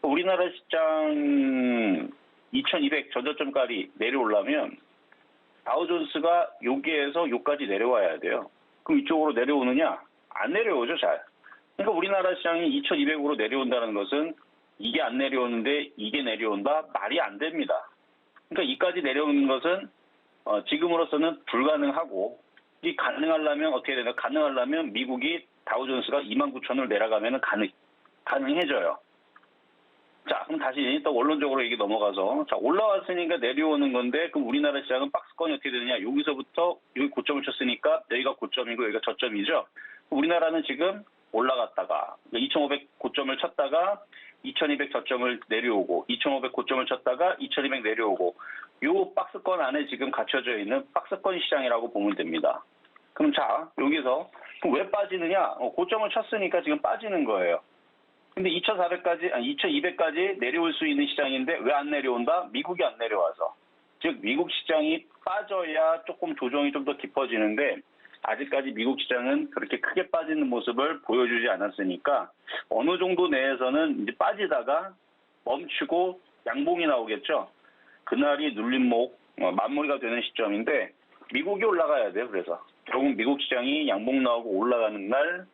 Speaker 4: 우리나라 시장 2200 전저점까지 내려오려면 다우존스가 여기에서 여기까지 내려와야 돼요. 그럼 이쪽으로 내려오느냐? 안 내려오죠, 잘. 그러니까 우리나라 시장이 2200으로 내려온다는 것은 이게 안 내려오는데 이게 내려온다? 말이 안 됩니다. 그러니까 이까지 내려오는 것은 지금으로서는 불가능하고 이 가능하려면 어떻게 되나? 가능하려면 미국이 다우존스가 29,000을 내려가면 가능해져요. 자, 그럼 다시 또 원론적으로 얘기 넘어가서 자, 올라왔으니까 내려오는 건데 그럼 우리나라 시장은 박스권이 어떻게 되느냐? 여기서부터 여기 고점을 쳤으니까 여기가 고점이고 여기가 저점이죠. 우리나라는 지금 올라갔다가 2,500 고점을 쳤다가 2,200 저점을 내려오고 2,500 고점을 쳤다가 2,200 내려오고 요 박스권 안에 지금 갖춰져 있는 박스권 시장이라고 보면 됩니다. 그럼 자 여기서 그럼 왜 빠지느냐? 고점을 쳤으니까 지금 빠지는 거예요. 근데 2,400까지 아니 2,200까지 내려올 수 있는 시장인데 왜 안 내려온다? 미국이 안 내려와서. 즉 미국 시장이 빠져야 조금 조정이 좀 더 깊어지는데 아직까지 미국 시장은 그렇게 크게 빠지는 모습을 보여주지 않았으니까 어느 정도 내에서는 이제 빠지다가 멈추고 양봉이 나오겠죠. 그날이 눌림목 마무리가 되는 시점인데 미국이 올라가야 돼요. 그래서 결국 미국 시장이 양봉 나오고 올라가는 날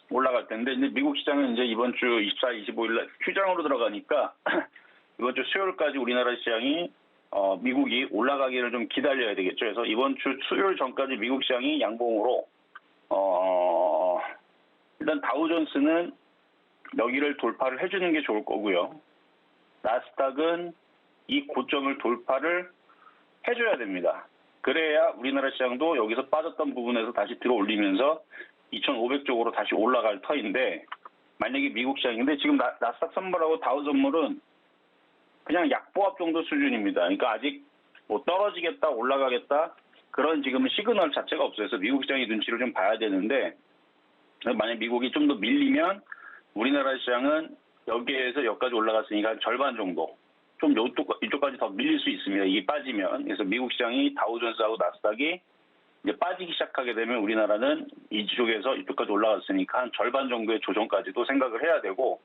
Speaker 4: 올라갈 텐데 이제 미국 시장은 이제 이번 주 24, 25일 날 휴장으로 들어가니까 이번 주 수요일까지 우리나라 시장이 미국이 올라가기를 좀 기다려야 되겠죠. 그래서 이번 주 수요일 전까지 미국 시장이 양봉으로 일단 다우존스는 여기를 돌파를 해주는 게 좋을 거고요. 나스닥은 이 고점을 돌파를 해줘야 됩니다. 그래야 우리나라 시장도 여기서 빠졌던 부분에서 다시 들어 올리면서 2,500 쪽으로 다시 올라갈 터인데 만약에 미국 시장인데 지금 나스닥 선물하고 다우 선물은 그냥 약보합 정도 수준입니다. 그러니까 아직 뭐 떨어지겠다, 올라가겠다 그런 지금은 시그널 자체가 없어요. 그래서 미국 시장의 눈치를 좀 봐야 되는데 만약 미국이 좀 더 밀리면 우리나라 시장은 여기에서 여기까지 올라갔으니까 절반 정도 좀 이쪽까지 더 밀릴 수 있습니다. 이게 빠지면. 그래서 미국 시장이 다우존스하고 나스닥이 이제 빠지기 시작하게 되면 우리나라는 이쪽에서 이쪽까지 올라갔으니까 한 절반 정도의 조정까지도 생각을 해야 되고,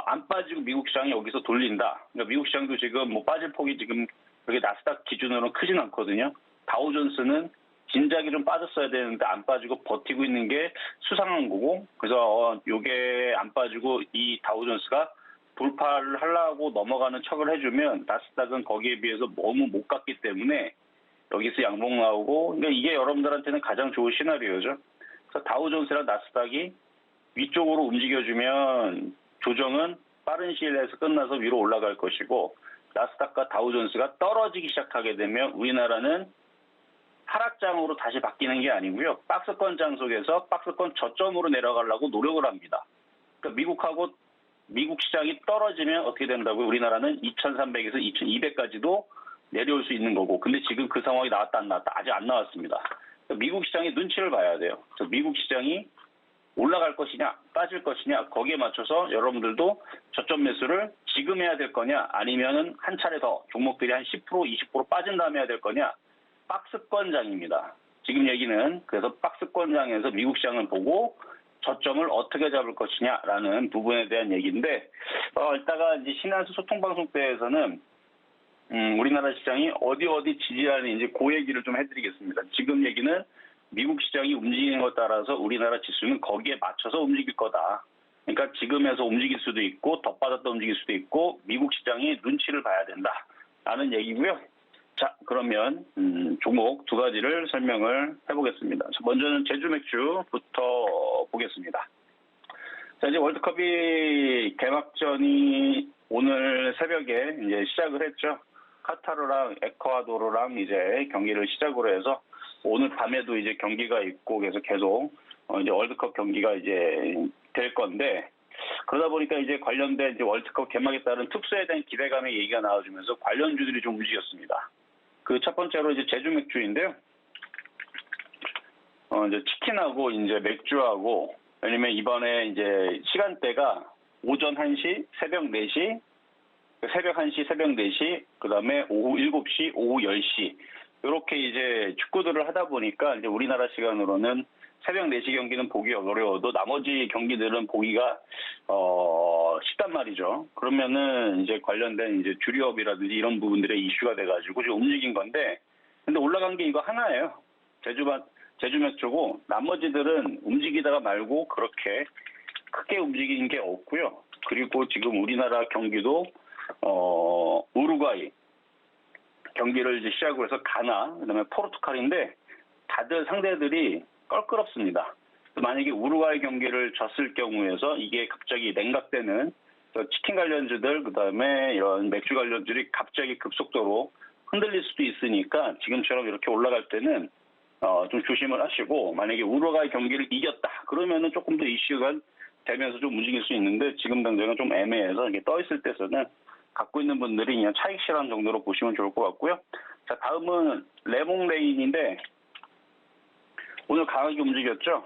Speaker 4: 안 빠지고 미국 시장이 여기서 돌린다. 그러니까 미국 시장도 지금 뭐 빠질 폭이 지금 그렇게 나스닥 기준으로는 크진 않거든요. 다우존스는 진작에 좀 빠졌어야 되는데 안 빠지고 버티고 있는 게 수상한 거고, 그래서 요게 안 빠지고 이 다우존스가 돌파를 하려고 넘어가는 척을 해주면 나스닥은 거기에 비해서 너무 못 갔기 때문에 여기서 양봉 나오고, 그러니까 이게 여러분들한테는 가장 좋은 시나리오죠. 그래서 다우존스랑 나스닥이 위쪽으로 움직여주면 조정은 빠른 시일 내에서 끝나서 위로 올라갈 것이고, 나스닥과 다우존스가 떨어지기 시작하게 되면 우리나라는 하락장으로 다시 바뀌는 게 아니고요. 박스권 속에서 박스권 저점으로 내려가려고 노력을 합니다. 그러니까 미국 시장이 떨어지면 어떻게 된다고요? 우리나라는 2300에서 2200까지도 내려올 수 있는 거고, 근데 지금 그 상황이 나왔다 안 나왔다? 아직 안 나왔습니다. 그러니까 미국 시장이 눈치를 봐야 돼요. 그래서 미국 시장이 올라갈 것이냐 빠질 것이냐 거기에 맞춰서 여러분들도 저점 매수를 지금 해야 될 거냐, 아니면은 한 차례 더 종목들이 한 10% 20% 빠진 다음에 해야 될 거냐. 박스권장입니다. 지금 얘기는 그래서 박스권장에서 미국 시장을 보고 저점을 어떻게 잡을 것이냐라는 부분에 대한 얘기인데, 이따가 이제 신한수 소통방송 때에서는 우리나라 시장이 어디 지지하는지 그 얘기를 좀 해드리겠습니다. 지금 얘기는 미국 시장이 움직이는 것 따라서 우리나라 지수는 거기에 맞춰서 움직일 거다. 그러니까 지금에서 움직일 수도 있고 더 빠졌다 움직일 수도 있고 미국 시장이 눈치를 봐야 된다라는 얘기고요. 자, 그러면 종목 두 가지를 설명을 해보겠습니다. 먼저는 제주 맥주부터 보겠습니다. 자, 이제 월드컵이 개막전이 오늘 새벽에 이제 시작을 했죠. 카타르랑 에콰도르랑 이제 경기를 시작으로 해서 오늘 밤에도 이제 경기가 있고 그래서 계속 이제 월드컵 경기가 이제 될 건데, 그러다 보니까 이제 관련된 이제 월드컵 개막에 따른 특수에 대한 기대감의 얘기가 나와주면서 관련주들이 좀 움직였습니다. 그 첫 번째로 이제 제주 맥주인데요. 이제 치킨하고 이제 맥주하고, 왜냐면 이번에 이제 시간대가 오전 1시, 새벽 4시, 새벽 1시, 새벽 4시, 그 다음에 오후 7시, 오후 10시. 이렇게 이제 축구들을 하다 보니까 이제 우리나라 시간으로는 새벽 4시 경기는 보기 어려워도 나머지 경기들은 보기가 쉽단 말이죠. 그러면은 이제 관련된 이제 주류업이라든지 이런 부분들의 이슈가 돼가지고 지금 움직인 건데, 근데 올라간 게 이거 하나예요. 제주 맥주고 나머지들은 움직이다가 말고 그렇게 크게 움직인 게 없고요. 그리고 지금 우리나라 경기도 우루과이 경기를 이제 시작으로 해서 가나, 그다음에 포르투갈인데 다들 상대들이 껄끄럽습니다. 만약에 우루과이 경기를 졌을 경우에서 이게 갑자기 냉각되는 치킨 관련주들, 그다음에 이런 맥주 관련주들이 갑자기 급속도로 흔들릴 수도 있으니까 지금처럼 이렇게 올라갈 때는 좀 조심을 하시고, 만약에 우루과이 경기를 이겼다 그러면은 조금 더 이슈가 되면서 좀 움직일 수 있는데 지금 당장은 좀 애매해서 이게 떠 있을 때서는 갖고 있는 분들이 그냥 차익 실현 정도로 보시면 좋을 것 같고요. 자, 다음은 레몽레인인데 오늘 강하게 움직였죠.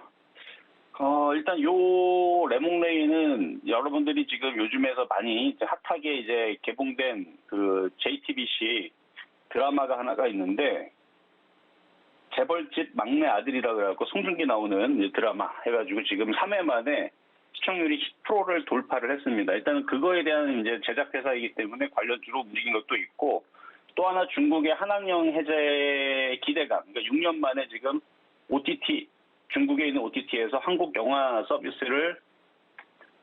Speaker 4: 일단 요 레몽레인은 여러분들이 지금 요즘에서 많이 이제 핫하게 이제 개봉된 그 JTBC 드라마가 하나가 있는데, 재벌집 막내 아들이라 그래갖고 송중기 나오는 드라마 해가지고 지금 3회 만에 시청률이 10%를 돌파를 했습니다. 일단은 그거에 대한 이제 제작 회사이기 때문에 관련주로 움직인 것도 있고, 또 하나 중국의 한학령 해제 기대감, 그러니까 6년 만에 지금 OTT, 중국에 있는 OTT에서 한국 영화 서비스를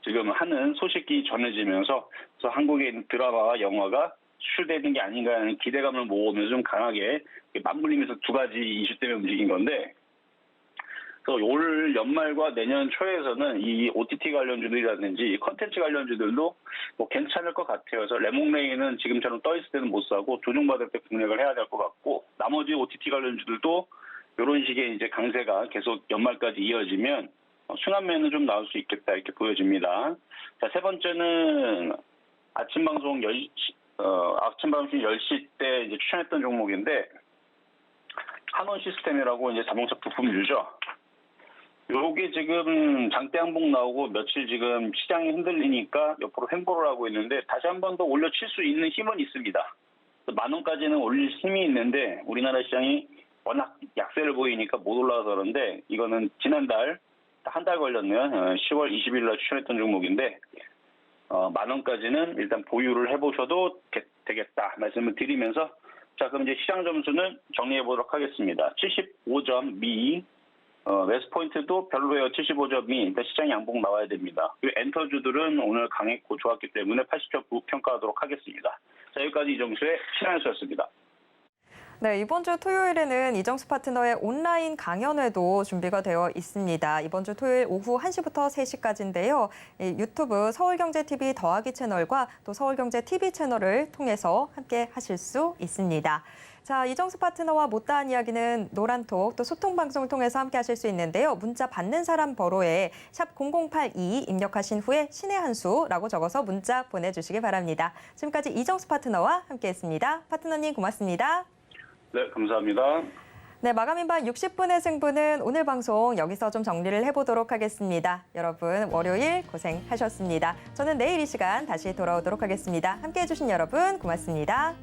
Speaker 4: 지금 하는 소식이 전해지면서 그래서 한국에 있는 드라마와 영화가 수출되는 게 아닌가 하는 기대감을 모으면서 좀 강하게 맞물리면서 두 가지 이슈 때문에 움직인 건데, 그래서 올 연말과 내년 초에서는 이 OTT 관련주들이라든지 컨텐츠 관련주들도 뭐 괜찮을 것 같아요. 그래서 레몽레인은 지금처럼 떠 있을 때는 못 사고 조정받을 때 공략을 해야 될 것 같고, 나머지 OTT 관련주들도 이런 식의 이제 강세가 계속 연말까지 이어지면 순환매는 좀 나올 수 있겠다 이렇게 보여집니다. 자, 세 번째는 아침 방송 10시 때 이제 추천했던 종목인데, 한원 시스템이라고 이제 자동차 부품주죠. 요게 지금 장대 항복 나오고 며칠 지금 시장이 흔들리니까 옆으로 횡보를 하고 있는데, 다시 한 번 더 올려칠 수 있는 힘은 있습니다. 10,000원까지는 올릴 힘이 있는데 우리나라 시장이 워낙 약세를 보이니까 못 올라와서 그런데 이거는 지난달 한 달 걸렸네요. 10월 20일 날 추천했던 종목인데 10,000원까지는 일단 보유를 해보셔도 되겠다 말씀을 드리면서 자 그럼 이제 시장 점수는 정리해 보도록 하겠습니다. 75점 미 매수 포인트도 별로예요. 75점 미 일단 시장 양봉 나와야 됩니다. 그리고 엔터주들은 오늘 강했고 좋았기 때문에 80점 평가하도록 하겠습니다. 자 여기까지 이정수의 시장에서였습니다.
Speaker 1: 네, 이번 주 토요일에는 이정수 파트너의 온라인 강연회도 준비가 되어 있습니다. 이번 주 토요일 오후 1시부터 3시까지인데요. 유튜브 서울경제TV 더하기 채널과 또 서울경제TV 채널을 통해서 함께 하실 수 있습니다. 자, 이정수 파트너와 못다한 이야기는 노란톡 또 소통방송을 통해서 함께 하실 수 있는데요. 문자 받는 사람 번호에 샵 0082 입력하신 후에 신의 한 수라고 적어서 문자 보내주시기 바랍니다. 지금까지 이정수 파트너와 함께했습니다. 파트너님 고맙습니다.
Speaker 4: 네, 감사합니다.
Speaker 1: 네, 마감인방 60분의 승부는 오늘 방송 여기서 좀 정리를 해보도록 하겠습니다. 여러분 월요일 고생하셨습니다. 저는 내일 이 시간 다시 돌아오도록 하겠습니다. 함께해 주신 여러분 고맙습니다.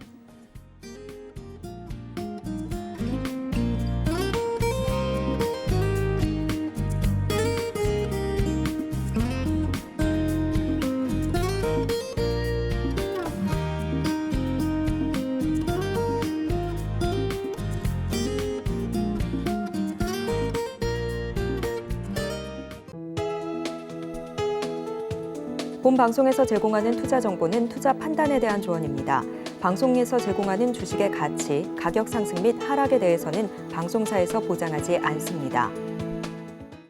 Speaker 1: 본 방송에서 제공하는 투자 정보는 투자 판단에 대한 조언입니다. 방송에서 제공하는 주식의 가치, 가격 상승 및 하락에 대해서는 방송사에서 보장하지 않습니다.